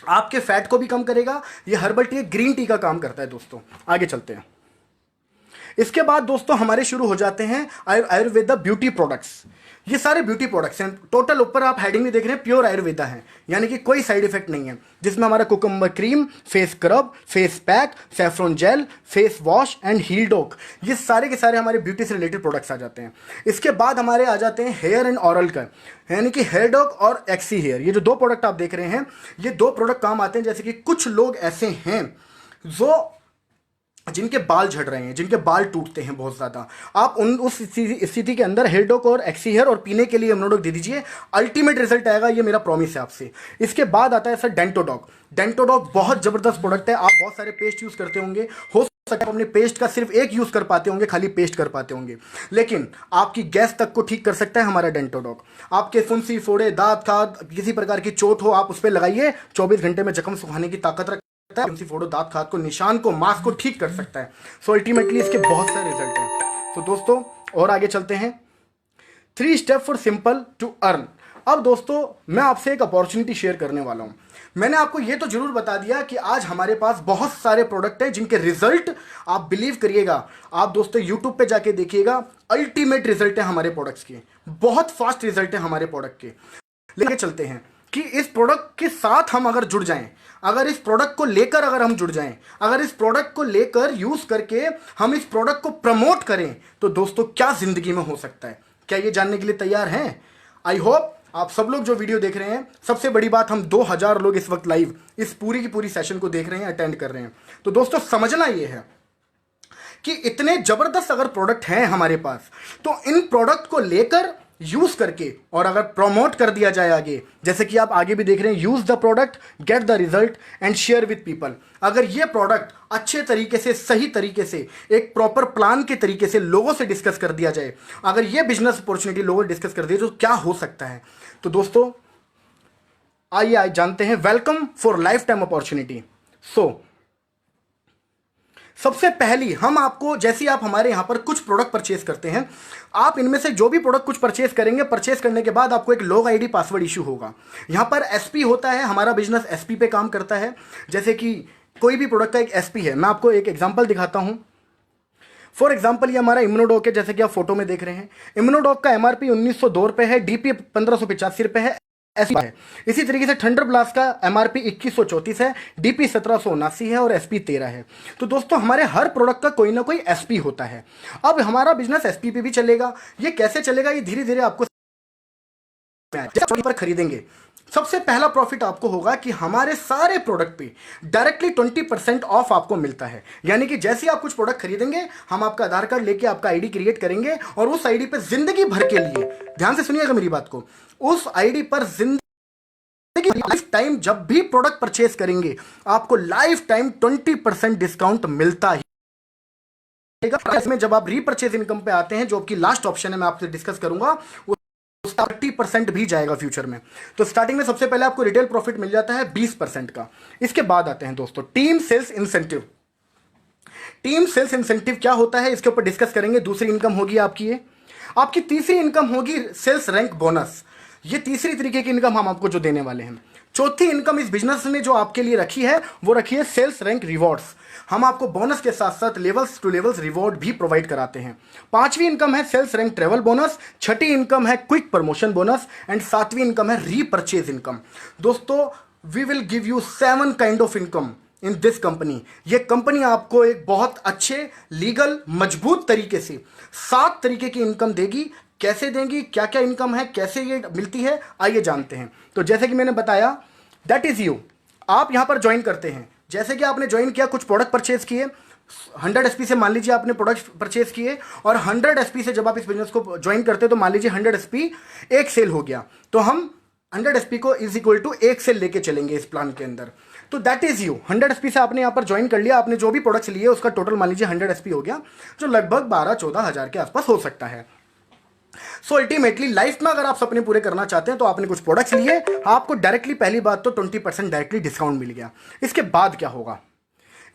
आपके फैट को भी कम करेगा, ये हर्बल टी ग्रीन टी का काम करता है दोस्तों। आगे चलते हैं। इसके बाद दोस्तों हमारे शुरू हो जाते हैं आयुर्वेदा ब्यूटी प्रोडक्ट्स। ये सारे ब्यूटी प्रोडक्ट्स हैं, टोटल ऊपर आप हेडिंग में देख रहे हैं प्योर आयुर्वेदा है, यानी कि कोई साइड इफेक्ट नहीं है, जिसमें हमारा cucumber cream, face scrub, face pack, saffron gel, face wash and heal doc, ये सारे के सारे हमारे ब्यूटी से रिलेटेड प्रोडक्ट्स आ जाते हैं। इसके बाद हमारे आ जाते हैं हेयर एंड ऑरल का, यानी कि हेयर डॉक और एक्सी हेयर। ये जो दो प्रोडक्ट आप देख रहे हैं, ये दो प्रोडक्ट काम आते हैं जैसे कि कुछ लोग ऐसे हैं जो जिनके बाल झड़ रहे हैं, जिनके बाल टूटते हैं बहुत ज़्यादा, आप उस स्थिति के अंदर हेयर डॉक और एक्सी हेयर और पीने के लिए इम्यूनोडॉक दे दीजिए, अल्टीमेट रिजल्ट आएगा, ये मेरा प्रॉमिस है आपसे। इसके बाद आता है सर डेंटोडॉक। डेंटोडॉक बहुत ज़बरदस्त प्रोडक्ट है, आप बहुत सारे पेस्ट यूज़ करते होंगे, हो सकता है अपने पेस्ट का सिर्फ एक यूज़ कर पाते होंगे, खाली पेस्ट कर पाते होंगे, लेकिन आपकी गैस तक को ठीक कर सकता है हमारा डेंटोडॉक। आपके फुंसी फोड़े, दांत खाद, किसी प्रकार की चोट हो, आप उस पर लगाइए, 24 घंटे में जख्म सुखाने की ताकत रखता है, फोटो दांत खाद को, निशान को, मास्क को ठीक कर सकता है। सो अल्टीमेटली इसके बहुत सारे रिजल्ट हैं। तो दोस्तों और आगे चलते हैं। 3 step for simple to earn. अब दोस्तों मैं आपसे एक अपॉर्चुनिटी शेयर करने वाला हूं। मैंने आपको ये तो जरूर बता दिया कि आज हमारे पास बहुत सारे प्रोडक्ट हैं जिनके रिजल्ट आप बिलीव करिएगा, आप दोस्तों यूट्यूब पे जाके देखिएगा, अल्टीमेट रिजल्ट है हमारे प्रोडक्ट्स के, बहुत फास्ट रिजल्ट है हमारे प्रोडक्ट के। लेके चलते हैं कि इस प्रोडक्ट के साथ हम अगर जुड़ जाएं, अगर इस प्रोडक्ट को लेकर अगर हम जुड़ जाएं, अगर इस प्रोडक्ट को लेकर यूज करके हम इस प्रोडक्ट को प्रमोट करें, तो दोस्तों क्या जिंदगी में हो सकता है, क्या ये जानने के लिए तैयार हैं? आई होप आप सब लोग जो वीडियो देख रहे हैं, सबसे बड़ी बात हम 2000 लोग इस वक्त लाइव इस पूरी की पूरी सेशन को देख रहे हैं, अटेंड कर रहे हैं। तो दोस्तों समझना ये है कि इतने जबरदस्त अगर प्रोडक्ट हैं हमारे पास, तो इन प्रोडक्ट को लेकर यूज करके और अगर प्रमोट कर दिया जाए आगे, जैसे कि आप आगे भी देख रहे हैं, use the product, get the result and share with people. अगर ये प्रोडक्ट अच्छे तरीके से, सही तरीके से, एक प्रॉपर प्लान के तरीके से लोगों से डिस्कस कर दिया जाए, अगर ये बिजनेस अपॉर्चुनिटी लोगों से डिस्कस कर दिया तो क्या हो सकता है। तो दोस्तों आइए आज जानते हैं welcome for life time opportunity. So सबसे पहली हम आपको, जैसे आप हमारे यहां पर कुछ प्रोडक्ट परचेज करते हैं, आप इनमें से जो भी प्रोडक्ट कुछ परचेज करेंगे, परचेज करने के बाद आपको एक लॉग आईडी पासवर्ड इशू होगा। यहां पर एसपी होता है, हमारा बिजनेस एसपी पे काम करता है। जैसे कि कोई भी प्रोडक्ट का एक एसपी है, मैं आपको एक एग्जांपल दिखाता हूं। फॉर एग्जांपल ये हमारा इम्यूनोडॉक है, जैसे कि आप फोटो में देख रहे हैं। इम्यूनोडॉक का एमआरपी 1902 रुपए है, डीपी 1585 रुपए है, है। इसी तरीके से थंडर ब्लास्ट का एमआरपी 2134 है, डीपी 1779 है और एसपी 13 है। तो दोस्तों हमारे हर प्रोडक्ट का कोई ना कोई एसपी होता है। अब हमारा बिजनेस एसपी पे भी चलेगा। ये कैसे चलेगा, ये धीरे धीरे आपको पर खरीदेंगे, सबसे पहला प्रॉफिट आपको होगा कि हमारे सारे प्रोडक्ट पे डायरेक्टली 20% ऑफ आपको मिलता है। यानी कि जैसे आप कुछ प्रोडक्ट खरीदेंगे, हम आपका आधार कार्ड लेके आपका आईडी क्रिएट करेंगे और उस आईडी पे जिंदगी भर के लिए, ध्यान से सुनिएगा मेरी बात को, उस आईडी पर जिंदगी लाइफ टाइम जब भी प्रोडक्ट परचेज करेंगे, आपको लाइफ टाइम 20% डिस्काउंट मिलता ही। इसमें जब आप रीपर्चेज इनकम पे आते हैं, जो आपकी लास्ट ऑप्शन है, मैं आपसे डिस्कस करूंगा, 30% भी जाएगा फ्यूचर में। तो स्टार्टिंग में सबसे पहले आपको रिटेल प्रॉफिट मिल जाता है 20% का। इसके बाद आते हैं दोस्तों team sales incentive. Team sales incentive क्या होता है इसके ऊपर डिस्कस करेंगे। दूसरी इनकम होगी आपकी ये। आपकी तीसरी इनकम होगी सेल्स रैंक बोनस। ये तीसरी तरीके की इनकम हम आपको जो देने वाले हैं। चौथी इनकम इस बिजनेस ने जो आपके लिए रखी है वो रखी है सेल्स रैंक रिवॉर्ड्स। हम आपको बोनस के साथ साथ लेवल्स टू लेवल्स रिवॉर्ड भी प्रोवाइड कराते हैं। पांचवी इनकम है सेल्स रैंक ट्रेवल बोनस। छठी इनकम है क्विक प्रमोशन बोनस एंड सातवीं इनकम है रीपर्चेज इनकम। दोस्तों we will give you 7 kind of income in this company. ये कंपनी आपको एक बहुत अच्छे लीगल मजबूत तरीके से 7 तरीके की इनकम देगी। कैसे देंगी, क्या क्या इनकम है, कैसे ये मिलती है, आइए जानते हैं। तो जैसे कि मैंने बताया दैट इज यू। आप यहां पर ज्वाइन करते हैं। जैसे कि आपने ज्वाइन किया, कुछ प्रोडक्ट परचेज किए 100 एसपी से, मान लीजिए आपने प्रोडक्ट परचेज किए और 100 एसपी से जब आप इस बिजनेस को ज्वाइन करते हैं तो मान लीजिए 100 एसपी एक सेल हो गया, तो हम 100 एसपी को इज इक्वल टू एक सेल लेके चलेंगे इस प्लान के अंदर। तो दैट इज यू। 100 एसपी से आपने यहां पर ज्वाइन कर लिया, आपने जो भी प्रोडक्ट्स लिए उसका टोटल मान लीजिए 100 एसपी हो गया, जो लगभग 12-14 हज़ार के आसपास हो सकता है। सो अल्टीमेटली लाइफ में अगर आप सपने पूरे करना चाहते हैं तो आपने कुछ प्रोडक्ट्स लिए, आपको डायरेक्टली पहली बात तो 20% डायरेक्टली डिस्काउंट मिल गया। इसके बाद क्या होगा,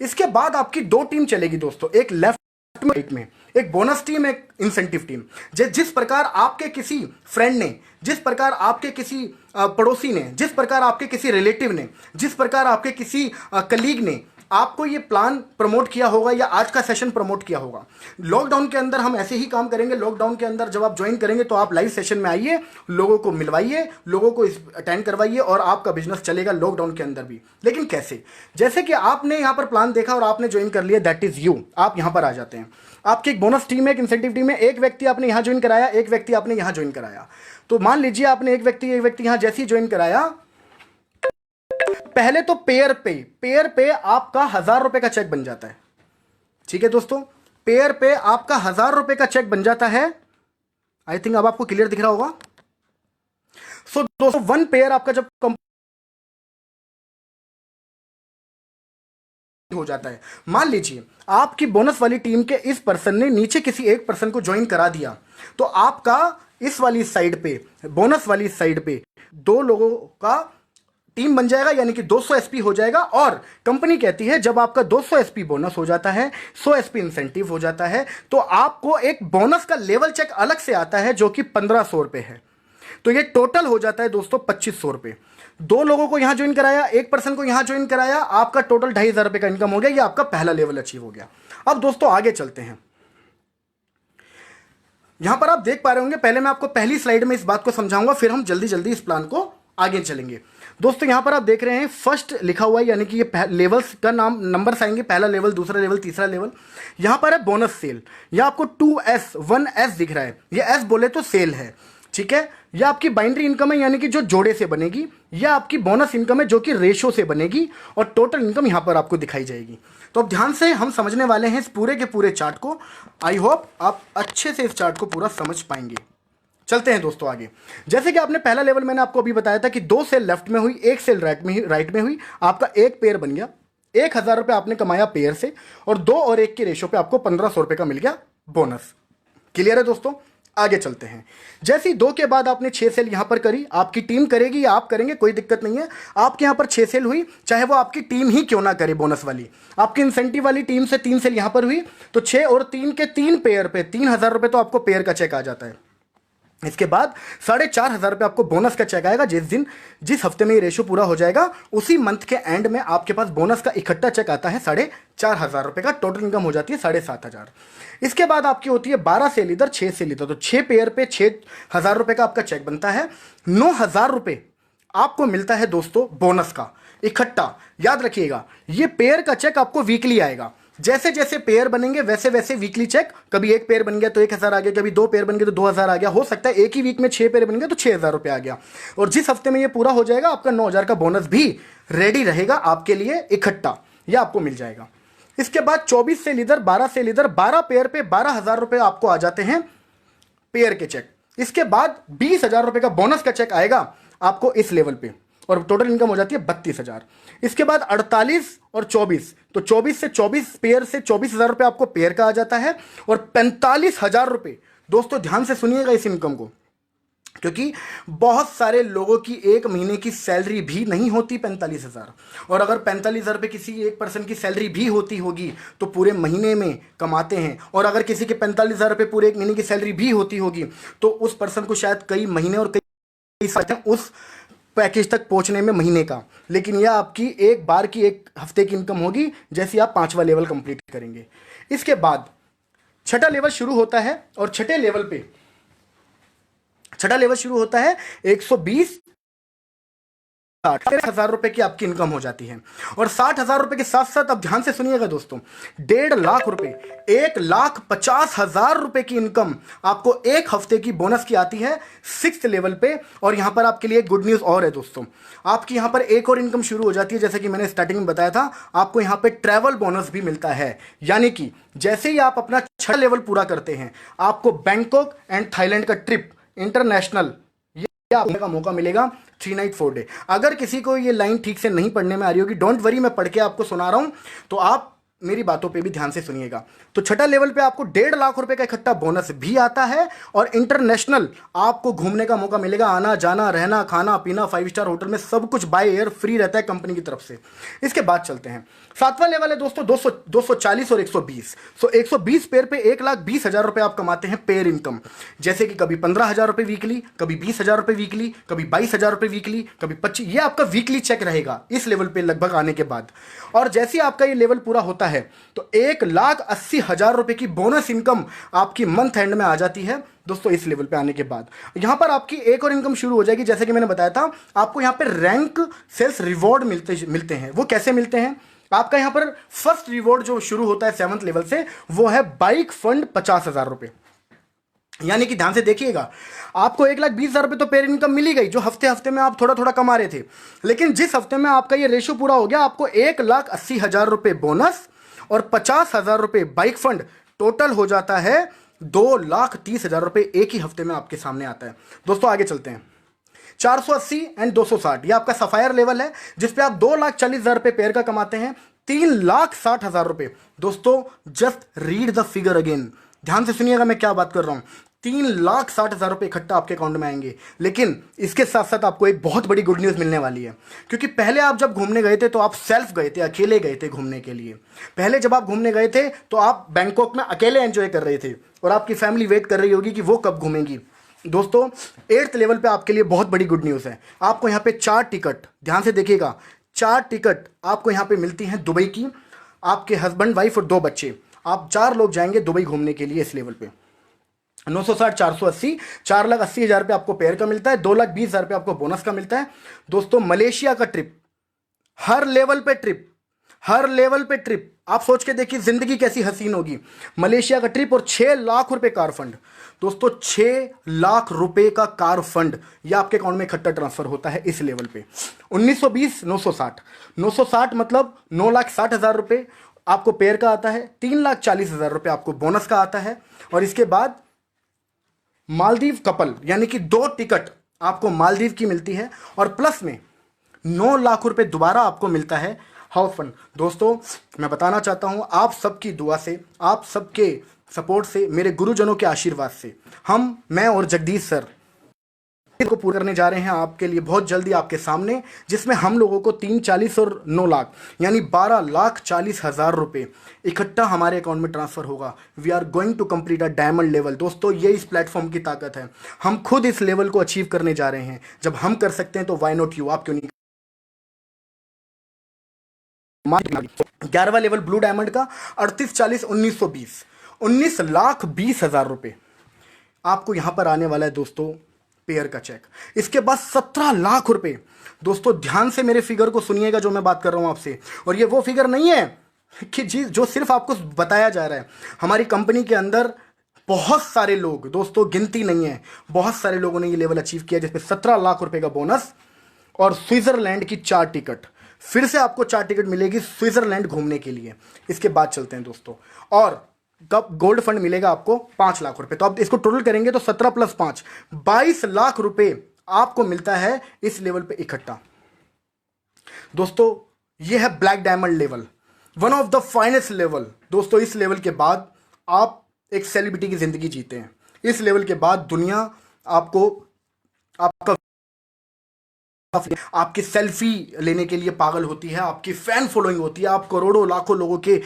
इसके बाद आपकी 2 टीम चलेगी दोस्तों, एक लेफ्ट में, एक बोनस टीम, एक इंसेंटिव टीम। जिस प्रकार आपके किसी फ्रेंड ने, जिस प्रकार आपके किसी पड़ोसी ने, जिस प्रकार आपके किसी रिलेटिव ने, जिस प्रकार आपके किसी कलीग ने आपको ये प्लान प्रमोट किया होगा या आज का सेशन प्रमोट किया होगा। लॉकडाउन के अंदर हम ऐसे ही काम करेंगे। लॉकडाउन के अंदर जब आप ज्वाइन करेंगे तो आप लाइव सेशन में आइए, लोगों को मिलवाइए, लोगों को अटेंड करवाइए और आपका बिजनेस चलेगा लॉकडाउन के अंदर भी। लेकिन कैसे, जैसे कि आपने यहाँ पर प्लान देखा और आपने ज्वाइन कर लिया, दैट इज यू। आप यहाँ पर आ जाते हैं, आपकी एक बोनस टीम है, एक इंसेंटिव टीम है। एक व्यक्ति आपने यहाँ ज्वाइन कराया, एक व्यक्ति आपने यहाँ ज्वाइन कराया। तो मान लीजिए आपने एक व्यक्ति यहाँ जैसे ही ज्वाइन कराया, पहले तो पेयर पे आपका 1000 रुपए का चेक बन जाता है। ठीक है दोस्तों, पेयर पे आपका 1000 रुपए का चेक बन जाता है। आई थिंक अब आपको क्लियर दिख रहा होगा। सो दोस्तों 1 पेयर आपका जब हो जाता है, मान लीजिए आपकी बोनस वाली टीम के इस पर्सन ने नीचे किसी एक पर्सन को ज्वाइन करा दिया, तो आपका इस वाली साइड पे, बोनस वाली साइड पे 2 लोगों का टीम बन जाएगा, यानी कि 200 एसपी हो जाएगा। और कंपनी कहती है जब आपका 200 एसपी बोनस हो जाता है, 100 एसपी इंसेंटिव हो जाता है, तो आपको एक बोनस का लेवल चेक अलग से आता है जो कि 1500 रुपए है। तो ये टोटल हो जाता है दोस्तों 2500 रुपए। 2 लोगों को यहां ज्वाइन कराया, एक पर्सन को यहां ज्वाइन कराया, आपका टोटल 2500 रुपए का इनकम हो गया। ये आपका पहला लेवल अचीव हो गया। अब दोस्तों आगे चलते हैं। यहां पर आप देख पा रहे होंगे, पहले मैं आपको पहली स्लाइड में इस बात को समझाऊंगा, फिर हम जल्दी जल्दी इस प्लान को आगे चलेंगे। दोस्तों यहां पर आप देख रहे हैं फर्स्ट लिखा हुआ है, यानी कि ये लेवल्स का नाम, नंबर्स आएंगे, पहला लेवल, दूसरा लेवल, तीसरा लेवल। यहां पर है बोनस सेल। यह आपको 2S 1S दिख रहा है, ये S बोले तो सेल है। ठीक है, यह आपकी बाइनरी इनकम है, यानी कि जो जोड़े से बनेगी। यह आपकी बोनस इनकम है जो कि रेशो से बनेगी, और टोटल इनकम यहां पर आपको दिखाई जाएगी। तो अब ध्यान से हम समझने वाले हैं इस पूरे के पूरे चार्ट को। आई होप आप अच्छे से इस चार्ट को पूरा समझ पाएंगे। चलते हैं दोस्तों आगे। जैसे कि आपने पहला लेवल मैंने आपको अभी बताया था कि 2 सेल लेफ्ट में हुई, 1 सेल राइट में हुई, आपका एक पेयर बन गया। 1000 रुपये आपने कमाया पेयर से, और 2 और 1 के रेशो पे आपको 1500 रुपये का मिल गया बोनस। क्लियर है दोस्तों, आगे चलते हैं। जैसे ही 2 के बाद आपने 6 सेल यहां पर करी, आपकी टीम करेगी या आप करेंगे, कोई दिक्कत नहीं है। आपके यहां पर 6 सेल हुई, चाहे वो आपकी टीम ही क्यों ना करे बोनस वाली। आपकी इंसेंटिव वाली टीम से 3 सेल यहां पर हुई, तो 6 और 3 के 3 पेयर पे 3000 रुपये तो आपको पेयर का चेक आ जाता है। इसके बाद 4500 रुपये आपको बोनस का चेक आएगा। जिस हफ्ते में ये रेशो पूरा हो जाएगा, उसी मंथ के एंड में आपके पास बोनस का इकट्ठा चेक आता है 4500 रुपये का। टोटल इनकम हो जाती है 7500। इसके बाद आपकी होती है 12 सेल इधर, 6 सेल इधर, तो 6 पेयर पे 6000 रुपये का आपका चेक बनता है। 9000 रुपये आपको मिलता है दोस्तों बोनस का इकट्ठा। याद रखिएगा, ये पेयर का चेक आपको वीकली आएगा। जैसे जैसे पेयर बनेंगे वैसे वैसे वीकली चेक, कभी 1 पेयर बन गया तो 1000 आ गया, कभी 2 पेयर बन गए तो 2000 आ गया। हो सकता है एक ही वीक में 6 पेयर बन गए तो 6000 रुपये आ गया। और जिस हफ्ते में ये पूरा हो जाएगा, आपका 9000 का बोनस भी रेडी रहेगा आपके लिए इकट्ठा, यह आपको मिल जाएगा। इसके बाद 24 सेल इधर, 12 सेल इधर, 12 पेयर पे 12000 रुपये आपको आ जाते हैं पेयर के चेक। इसके बाद 20000 रुपये का बोनस का चेक आएगा आपको इस लेवल पे, और टोटल इनकम हो जाती है 32000। इसके बाद 48 और 24, तो 24 से 24 पेयर से 24000 रुपये आपको पेयर का आ जाता है, और 45000 रुपये। दोस्तों ध्यान से सुनिएगा इस इनकम को, क्योंकि बहुत सारे लोगों की एक महीने की सैलरी भी नहीं होती 45,000, और अगर 45,000 रुपये किसी एक पर्सन की सैलरी भी होती होगी तो पूरे महीने में कमाते हैं, और अगर किसी के 45,000 रुपये पूरे एक महीने की सैलरी भी होती होगी तो उस पर्सन को शायद कई महीने और कई साल उस पैकेज तक पहुंचने में महीने का। लेकिन यह आपकी एक बार की एक हफ्ते की इनकम होगी जैसे आप 5वां लेवल कंप्लीट करेंगे। इसके बाद छठा लेवल शुरू होता है, और छठे लेवल पे छठा लेवल शुरू होता है 120 60,000 रुपए की आपकी इनकम हो जाती है। और 60,000 रुपए के साथ साथ अब ध्यान से सुनिएगा दोस्तों, 1.5 लाख रुपए, 1,50,000 रुपए की इनकम आपको एक हफ्ते की बोनस की आती है 6th लेवल पे। और यहां पर आपके लिए गुड न्यूज और है दोस्तों, आपकी यहां पर एक और इनकम शुरू हो जाती है। जैसे कि मैंने स्टार्टिंग में बताया था, आपको यहां पे ट्रैवल बोनस भी मिलता है। यानी कि जैसे ही आप अपना 6 लेवल पूरा करते हैं, आपको बैंकॉक एंड थाईलैंड का ट्रिप इंटरनेशनल आपने का मौका मिलेगा 3 नाइट 4 डे। अगर किसी को ये लाइन ठीक से नहीं पढ़ने में आ रही होगी, डोंट वरी, मैं पढ़ के आपको सुना रहा हूं, तो आप मेरी बातों पे भी ध्यान से सुनिएगा। तो छठा लेवल पे आपको 1.5 लाख रुपए का इकट्ठा बोनस भी आता है, और इंटरनेशनल आपको घूमने का मौका मिलेगा। आना जाना रहना खाना पीना 5 स्टार होटल में सब कुछ बाय एयर फ्री रहता है कंपनी की तरफ से। इसके बाद चलते हैं 7वां लेवल है दोस्तों, 240 और 120। सो 120 पेयर पे 1,20,000 रुपए आप कमाते हैं पेयर इनकम। जैसे कि कभी 15,000 रुपए वीकली, कभी 20,000 रुपए वीकली, कभी 22,000 रुपए वीकली, कभी 25। ये आपका वीकली चेक रहेगा इस लेवल पे लगभग आने के बाद। और जैसे ही आपका ये लेवल पूरा होता है तो 1,80,000 रुपए की बोनस इनकम आपकी मंथ एंड में आ जाती है दोस्तों इस लेवल पे आने के बाद। यहां पर आपकी एक और इनकम शुरू हो जाएगी। जैसे कि मैंने बताया था, आपको यहां पे रैंक सेल्स रिवॉर्ड मिलते हैं। वो कैसे मिलते हैं? आपका यहां पर फर्स्ट रिवॉर्ड जो शुरू होता है 7th लेवल से, वो है बाइक फंड 50,000 रुपए। यानी कि ध्यान से देखिएगा, आपको 1,20,000 रुपए तो पेयर इनकम मिली गई, जो हफ्ते हफ्ते में आप थोड़ा थोड़ा कमा रहे थे। लेकिन जिस हफ्ते में आपका ये रेशियो पूरा हो गया, आपको 1,80,000 रुपए बोनस और 50,000 रुपए बाइक फंड, टोटल हो जाता है 2,30,000 रुपए एक ही हफ्ते में आपके सामने आता है। दोस्तों आगे चलते हैं, 480 एंड 260, ये आपका सफायर लेवल है जिसपे आप 2,40,000 रुपए पेयर का कमाते हैं। 3,60,000 रुपए दोस्तों, just read the figure again, ध्यान से सुनिएगा मैं क्या बात कर रहा हूं। 3,60,000 रुपए इकट्ठा आपके अकाउंट में आएंगे। लेकिन इसके साथ साथ आपको एक बहुत बड़ी गुड न्यूज मिलने वाली है, क्योंकि पहले आप जब घूमने गए थे तो आप सेल्फ गए थे, अकेले गए थे घूमने के लिए। पहले जब आप घूमने गए थे तो आप बैंकॉक में अकेले एंजॉय कर रहे थे, और आपकी फैमिली वेट कर रही होगी कि वो कब घूमेंगी। दोस्तों 8th लेवल पे आपके लिए बहुत बड़ी गुड न्यूज़ है। आपको यहाँ पे 4 टिकट, ध्यान से देखिएगा, 4 टिकट आपको यहाँ पे मिलती हैं दुबई की। आपके हस्बैंड वाइफ और 2 बच्चे, आप 4 लोग जाएंगे दुबई घूमने के लिए इस लेवल पे। 960 480, 4,80,000 रुपये आपको पेयर का मिलता है, 2,20,000 रुपये आपको बोनस का मिलता है। दोस्तों मलेशिया का ट्रिप, हर लेवल पे ट्रिप, हर लेवल पे ट्रिप, आप सोच के देखिए जिंदगी कैसी हसीन होगी। मलेशिया का ट्रिप और 6 लाख रुपए कार फंड। दोस्तों 6 लाख रुपए का कार फंड यह आपके अकाउंट में इकट्ठा ट्रांसफर होता है इस लेवल पे। 1920 960, 960 मतलब 9,60,000 रुपए आपको पेयर का आता है, 3,40,000 रुपए आपको बोनस का आता है। और इसके बाद मालदीव कपल, यानी कि 2 टिकट आपको मालदीव की मिलती है, और प्लस में 9 लाख रुपए दोबारा आपको मिलता है हाउस फंड। दोस्तों मैं बताना चाहता हूं, आप सबकी दुआ से, आप सबके सपोर्ट से, मेरे गुरुजनों के आशीर्वाद से मैं और जगदीश सर को पूरा करने जा रहे हैं आपके लिए बहुत जल्दी आपके सामने, जिसमें हम लोगों को 3,40 और 9 लाख यानी 12,40,000 रुपए इकट्ठा हमारे अकाउंट में ट्रांसफर होगा। We are going to complete a diamond level. दोस्तों ये इस प्लेटफॉर्म की ताकत है, हम खुद इस लेवल को अचीव करने जा रहे हैं। जब हम कर सकते हैं तो वाई नॉट यू, आप क्यों नहीं। 11वां लेवल ब्लू डायमंड का 38 40 1920, 19,20,000 रुपए आपको यहां पर आने वाला है दोस्तों पेयर का चेक। इसके बाद 17 लाख रुपए। दोस्तों ध्यान से मेरे फिगर को सुनिएगा जो मैं बात कर रहा हूं आपसे, और ये वो फिगर नहीं है कि जी जो सिर्फ आपको बताया जा रहा है। हमारी कंपनी के अंदर बहुत सारे लोग, दोस्तों गिनती नहीं है, बहुत सारे लोगों ने ये लेवल अचीव किया, जिसमें 17 लाख रुपए का बोनस और स्विट्जरलैंड की 4 टिकट। फिर से आपको 4 टिकट मिलेगी स्विट्जरलैंड घूमने के लिए। इसके बाद चलते हैं दोस्तों, और कब गोल्ड फंड मिलेगा आपको 5 लाख रुपए। तो आप इसको टोटल करेंगे तो 17 + 5 22 लाख रुपए आपको मिलता है इस लेवल पे इकट्ठा। दोस्तों ये है black diamond level, one of the finest level. दोस्तों इस लेवल के बाद आप एक सेलिब्रिटी की जिंदगी जीते हैं। इस लेवल के बाद दुनिया आपको आपका आपकी सेल्फी लेने के लिए पागल होती है, आपकी फैन फॉलोइंग होती है, आप करोड़ों लाखों लोगों के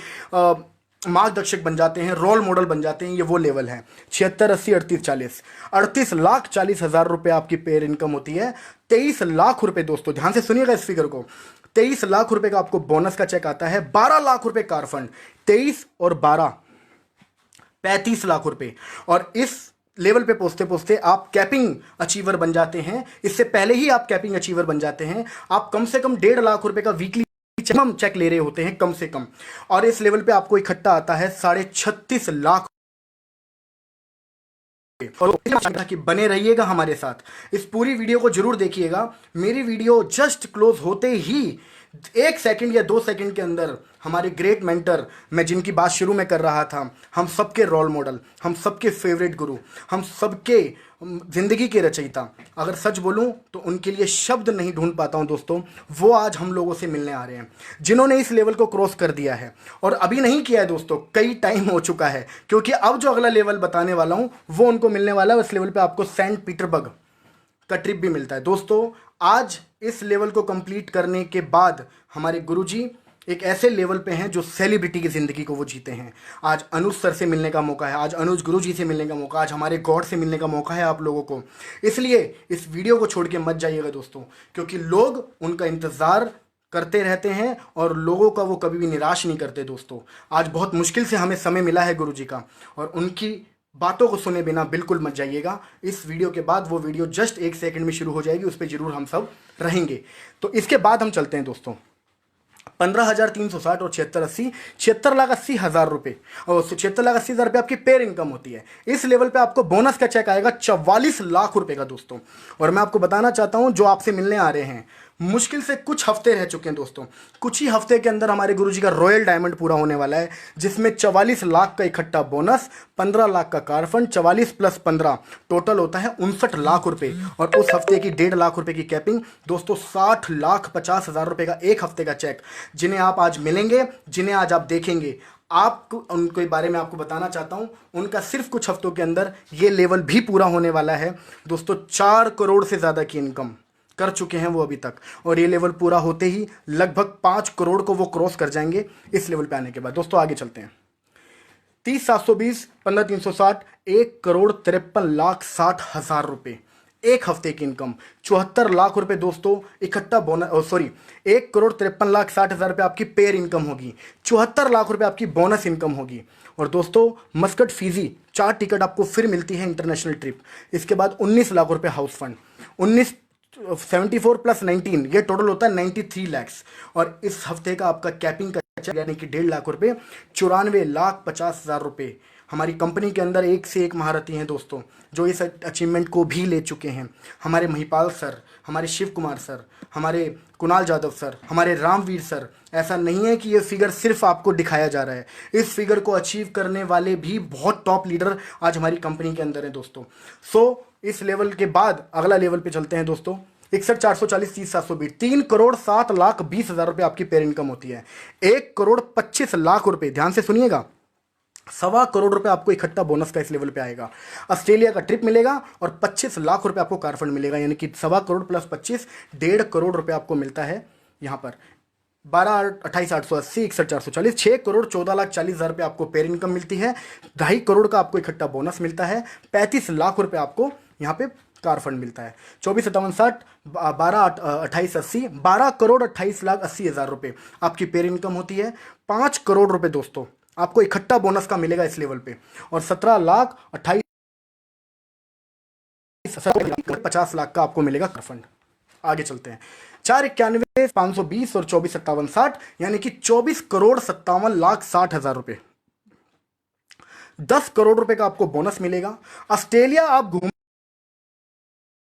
मार्गदर्शक बन जाते हैं, रोल मॉडल बन जाते हैं। ये वो लेवल है। 76, 80, 38, 40, 38,40,000 रुपए आपकी पेयर इनकम होती है। 23 लाख रुपए, दोस्तों ध्यान से सुनिएगा इस फिगर को, 23 लाख रुपए का आपको बोनस का चेक आता है। 12 लाख रुपए कार फंड, 23 और 12, 35 लाख रुपए। और इस लेवल पे पहुंचते पहुंचते आप कैपिंग अचीवर बन जाते हैं। इससे पहले ही आप कैपिंग अचीवर बन जाते हैं। आप कम से कम 1.5 लाख रुपए का वीकली हम चेक ले रहे होते हैं कम से कम। और इस लेवल पे आपको इकट्ठा आता है 36.5 लाख। और कि बने रहिएगा हमारे साथ, इस पूरी वीडियो को जरूर देखिएगा। मेरी वीडियो जस्ट क्लोज होते ही 1 सेकंड या 2 सेकंड के अंदर हमारे ग्रेट मेंटर, मैं जिनकी बात शुरू में कर रहा था, हम सबके रोल मॉडल, हम सबके फेवरेट गुरु, हम सबके जिंदगी के रचयिता, अगर सच बोलूं तो उनके लिए शब्द नहीं ढूंढ पाता हूं दोस्तों, वो आज हम लोगों से मिलने आ रहे हैं, जिन्होंने इस लेवल को क्रॉस कर दिया है। और अभी नहीं किया है दोस्तों, कई टाइम हो चुका है, क्योंकि अब जो अगला लेवल बताने वाला हूं वो उनको मिलने वाला है। उस लेवल पे आपको सेंट पीटर्सबर्ग का ट्रिप भी मिलता है। दोस्तों आज इस लेवल को कंप्लीट करने के बाद हमारे गुरुजी एक ऐसे लेवल पे हैं जो सेलिब्रिटी की जिंदगी को वो जीते हैं। आज अनुज सर से मिलने का मौका है, आज अनुज गुरुजी से मिलने का मौका, आज हमारे गॉड से मिलने का मौका है आप लोगों को। इसलिए इस वीडियो को छोड़ के मत जाइएगा दोस्तों, क्योंकि लोग उनका इंतजार करते रहते हैं और लोगों का वो कभी भी निराश नहीं करते दोस्तों। आज बहुत मुश्किल से हमें समय मिला है गुरुजी का, और उनकी बातों को सुने बिना बिल्कुल मत जाइएगा। इस वीडियो के बाद वो वीडियो जस्ट 1 सेकंड में शुरू हो जाएगी, उस पर जरूर हम सब रहेंगे। तो इसके बाद हम चलते हैं दोस्तों 15,360 और 76,80, 76,80,000 रुपए और 76,80,000 रुपए आपकी पेयर इनकम होती है। इस लेवल पे आपको बोनस का चेक आएगा 44 लाख रुपए का दोस्तों। और मैं आपको बताना चाहता हूं, जो आपसे मिलने आ रहे हैं, मुश्किल से कुछ हफ्ते रह चुके हैं दोस्तों, कुछ ही हफ्ते के अंदर हमारे गुरुजी का रॉयल डायमंड पूरा होने वाला है, जिसमें 44 लाख का इकट्ठा बोनस, 15 लाख का कार फंड, 44 प्लस 15 टोटल होता है 59 लाख रुपए। और उस हफ्ते की 1.5 लाख रुपए की कैपिंग दोस्तों, 60,50,000 रुपए का एक हफ्ते का चेक, जिन्हें आप आज मिलेंगे, जिन्हें आज आप देखेंगे। आपको उनके बारे में आपको बताना चाहता हूं, उनका सिर्फ कुछ हफ्तों के अंदर ये लेवल भी पूरा होने वाला है दोस्तों। 4 करोड़ से ज्यादा की इनकम कर चुके हैं वो अभी तक, और ये लेवल पूरा होते ही लगभग 5 करोड़ को वो क्रॉस कर जाएंगे इस लेवल पे आने के बाद। दोस्तों आगे चलते हैं। 30,720, 15,360, 1,53,60,000 रुपए एक हफ्ते की इनकम, 74 लाख रुपए दोस्तों इकट्ठा बोनस, सॉरी 1,53,60,000 रुपए आपकी पेयर इनकम होगी, 74 लाख रुपए आपकी बोनस इनकम होगी। और दोस्तों मस्कट फीजी 4 टिकट आपको फिर मिलती है इंटरनेशनल ट्रिप। इसके बाद 19 लाख रुपए हाउस फंड, 74 प्लस 19 ये टोटल होता है 93 लैक्स। और इस हफ्ते का आपका कैपिंग का यानी कि 1.5 लाख रुपए, 94,50,000 रुपए। हमारी कंपनी के अंदर एक से एक महारथी हैं दोस्तों, जो इस अचीवमेंट को भी ले चुके हैं। हमारे महिपाल सर, हमारे शिव कुमार सर, हमारे कुणाल जाधव सर, हमारे रामवीर सर। ऐसा नहीं है कि ये फिगर सिर्फ आपको दिखाया जा रहा है, इस फिगर को अचीव करने वाले भी बहुत टॉप लीडर आज हमारी कंपनी के अंदर हैं दोस्तों। सो इस लेवल के बाद अगला लेवल पे चलते हैं दोस्तों। 61,440, 30,720, 3,07,20,000 रुपए आपकी पेयर इनकम होती है। 1,25,00,000 रुपए, ध्यान से सुनिएगा, 1.25 करोड़ रुपए आपको इकट्ठा बोनस का इस लेवल पे आएगा। ऑस्ट्रेलिया का ट्रिप मिलेगा और 25 लाख रुपए आपको कार फंड मिलेगा, यानी कि 1.25 करोड़ प्लस 25, 1.5 करोड़ रुपए आपको मिलता है यहाँ पर। 12,28,880, 61,440, 6,14,40,000 रुपए आपको पेयर इनकम मिलती है। 2.5 करोड़ का आपको इकट्ठा बोनस मिलता है। 35 लाख रुपए आपको यहाँ पे कार फंड मिलता है। 24,57,60, 12,28,80, 12,28,80,000 रुपए आपकी पेयर इनकम होती है। 5 करोड़ रुपए दोस्तों आपको इकट्ठा बोनस का मिलेगा इस लेवल पे, और 17,58,50,000 का आपको मिलेगा कार फंड। आगे चलते हैं। 4,91,520 और 24,57,60, यानी कि 24,57,60,000 रुपए। 10 करोड़ रुपए का आपको बोनस मिलेगा। ऑस्ट्रेलिया आप घूम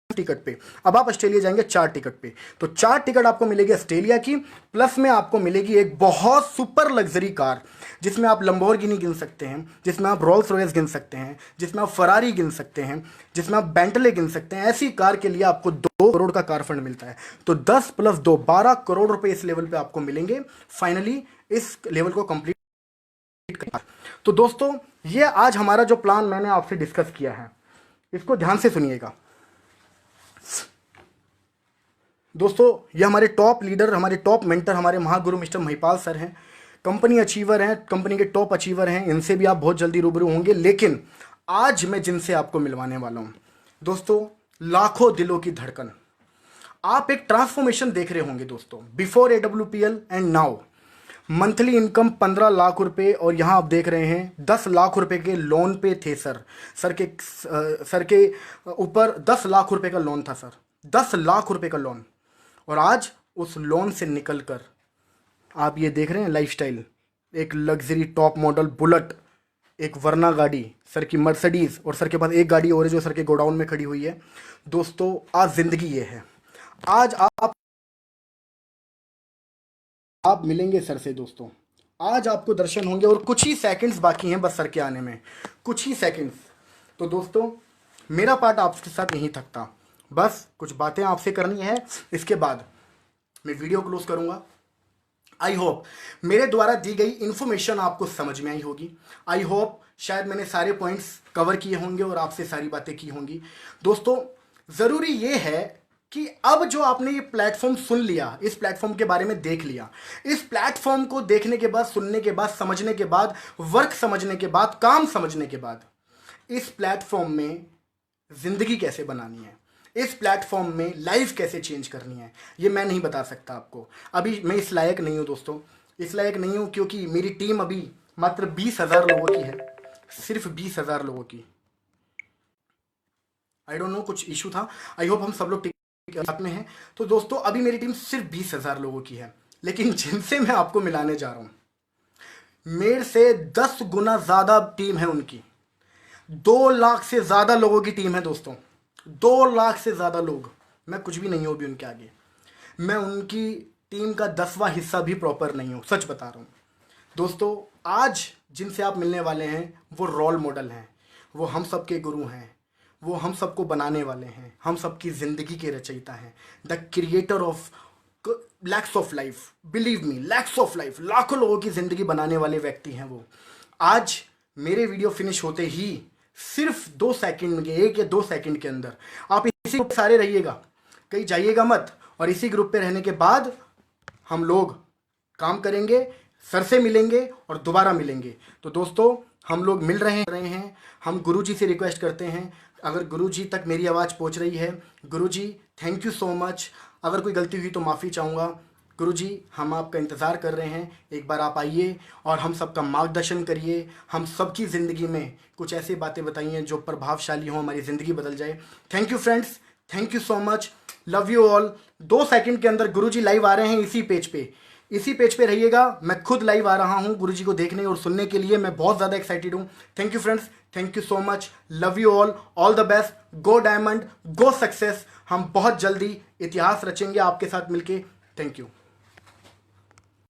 टिकट पे, अब आप ऑस्ट्रेलिया जाएंगे 4 टिकट पे, तो 4 टिकट आपको मिलेगी ऑस्ट्रेलिया की, प्लस में आपको मिलेगी एक बहुत सुपर लग्जरी कार, जिसमें आप लंबोर्गिनी गिन सकते हैं, जिसमें आप रोल्स रॉयस गिन सकते हैं, जिसमें आप फरारी गिन सकते हैं, जिसमें आप बेंटले गिन सकते हैं। ऐसी कार के लिए आपको 2 करोड़ का कार फंड मिलता है। तो 10 प्लस 2, 12 करोड़ रुपए इस लेवल पे आपको मिलेंगे फाइनली इस लेवल को कंप्लीट। तो दोस्तों ये आज हमारा जो प्लान मैंने आपसे डिस्कस किया है, इसको ध्यान से सुनिएगा। दोस्तों ये हमारे टॉप लीडर, हमारे टॉप मेंटर, हमारे महागुरु मिस्टर महिपाल सर हैं। कंपनी अचीवर हैं, कंपनी के टॉप अचीवर हैं। इनसे भी आप बहुत जल्दी रूबरू होंगे। लेकिन आज मैं जिनसे आपको मिलवाने वाला हूं दोस्तों, लाखों दिलों की धड़कन। आप एक ट्रांसफॉर्मेशन देख रहे होंगे दोस्तों, before AWPL and now. Monthly income 15 lakh रुपए, और यहां आप देख रहे हैं 10 लाख रुपए के लोन पे थे सर के ऊपर 10 लाख रुपए का लोन था सर, 10 लाख रुपए का लोन। और आज उस लोन से निकलकर आप ये देख रहे हैं लाइफस्टाइल, एक लग्जरी टॉप मॉडल बुलेट, एक वरना गाड़ी, सर की मर्सिडीज, और सर के पास एक गाड़ी और है जो सर के गोडाउन में खड़ी हुई है। दोस्तों आज जिंदगी ये है। आज आप मिलेंगे सर से दोस्तों, आज आपको दर्शन होंगे, और कुछ ही सेकंड्स बाकी हैं बस सर के आने में, कुछ ही सेकंड्स। तो दोस्तों मेरा पार्ट आपके साथ यहीं थकता, बस कुछ बातें आपसे करनी है, इसके बाद मैं वीडियो क्लोज करूंगा। आई होप मेरे द्वारा दी गई इंफॉर्मेशन आपको समझ में आई होगी। आई होप शायद मैंने सारे पॉइंट्स कवर किए होंगे और आपसे सारी बातें की होंगी। दोस्तों ज़रूरी ये है कि अब जो आपने ये प्लेटफॉर्म सुन लिया, इस प्लेटफॉर्म के बारे में देख लिया, इस प्लेटफॉर्म को देखने के बाद, सुनने के बाद, समझने के बाद, वर्क समझने के बाद, काम समझने के बाद, इस प्लेटफॉर्म में ज़िंदगी कैसे बनानी है, इस प्लेटफॉर्म में लाइफ कैसे चेंज करनी है, ये मैं नहीं बता सकता आपको। अभी मैं इस लायक नहीं हूँ दोस्तों, इस लायक नहीं हूँ, क्योंकि मेरी टीम अभी मात्र 20,000 लोगों की है, सिर्फ 20,000 लोगों की। आई डोंट नो, कुछ इशू था। आई होप हम सब लोग साथ में हैं। तो दोस्तों अभी मेरी टीम सिर्फ 20,000 लोगों की है, लेकिन जिनसे मैं आपको मिलाने जा रहा हूं मेरे से 10 गुना ज्यादा टीम है उनकी। 2 लाख से ज्यादा लोगों की टीम है दोस्तों, 2 लाख से ज्यादा लोग। मैं कुछ भी नहीं हूं अभी उनके आगे, मैं उनकी टीम का 10वां हिस्सा भी प्रॉपर नहीं हूं, सच बता रहा हूं दोस्तों। आज जिनसे आप मिलने वाले हैं वो रोल मॉडल हैं, वो हम सबके गुरु हैं, वो हम सबको बनाने वाले हैं, हम सबकी ज़िंदगी के रचयिता हैं। The creator of lakhs of life, believe me, lakhs of life, लाखों लोगों की ज़िंदगी बनाने वाले व्यक्ति हैं वो। आज मेरे वीडियो फिनिश होते ही सिर्फ 2 सेकंड के, 1 या 2 सेकंड के अंदर आप इसी ग्रुप सारे रहिएगा, कहीं जाइएगा मत, और इसी ग्रुप पे रहने के बाद हम लोग काम करेंगे, सर से मिलेंगे और दोबारा मिलेंगे। तो दोस्तों हम लोग मिल रहे हैं। हम गुरुजी से रिक्वेस्ट करते हैं, अगर गुरुजी तक मेरी आवाज़ पहुंच रही है, गुरुजी थैंक यू सो मच। अगर कोई गलती हुई तो माफ़ी चाहूँगा। गुरुजी हम आपका इंतज़ार कर रहे हैं, एक बार आप आइए और हम सबका मार्गदर्शन करिए, हम सबकी ज़िंदगी में कुछ ऐसी बातें बताइए जो प्रभावशाली हो, हमारी ज़िंदगी बदल जाए। Thank you friends, thank you so much, love you all. 2 second के अंदर गुरुजी लाइव आ रहे हैं इसी पेज पे रहिएगा। मैं खुद लाइव आ रहा हूँ गुरुजी को देखने और सुनने के लिए, मैं बहुत ज़्यादा एक्साइटेड हूँ। Thank you friends, thank you so much, love you all the best, go diamond, go success. हम बहुत जल्दी इतिहास रचेंगे आपके साथ मिलके। Thank you.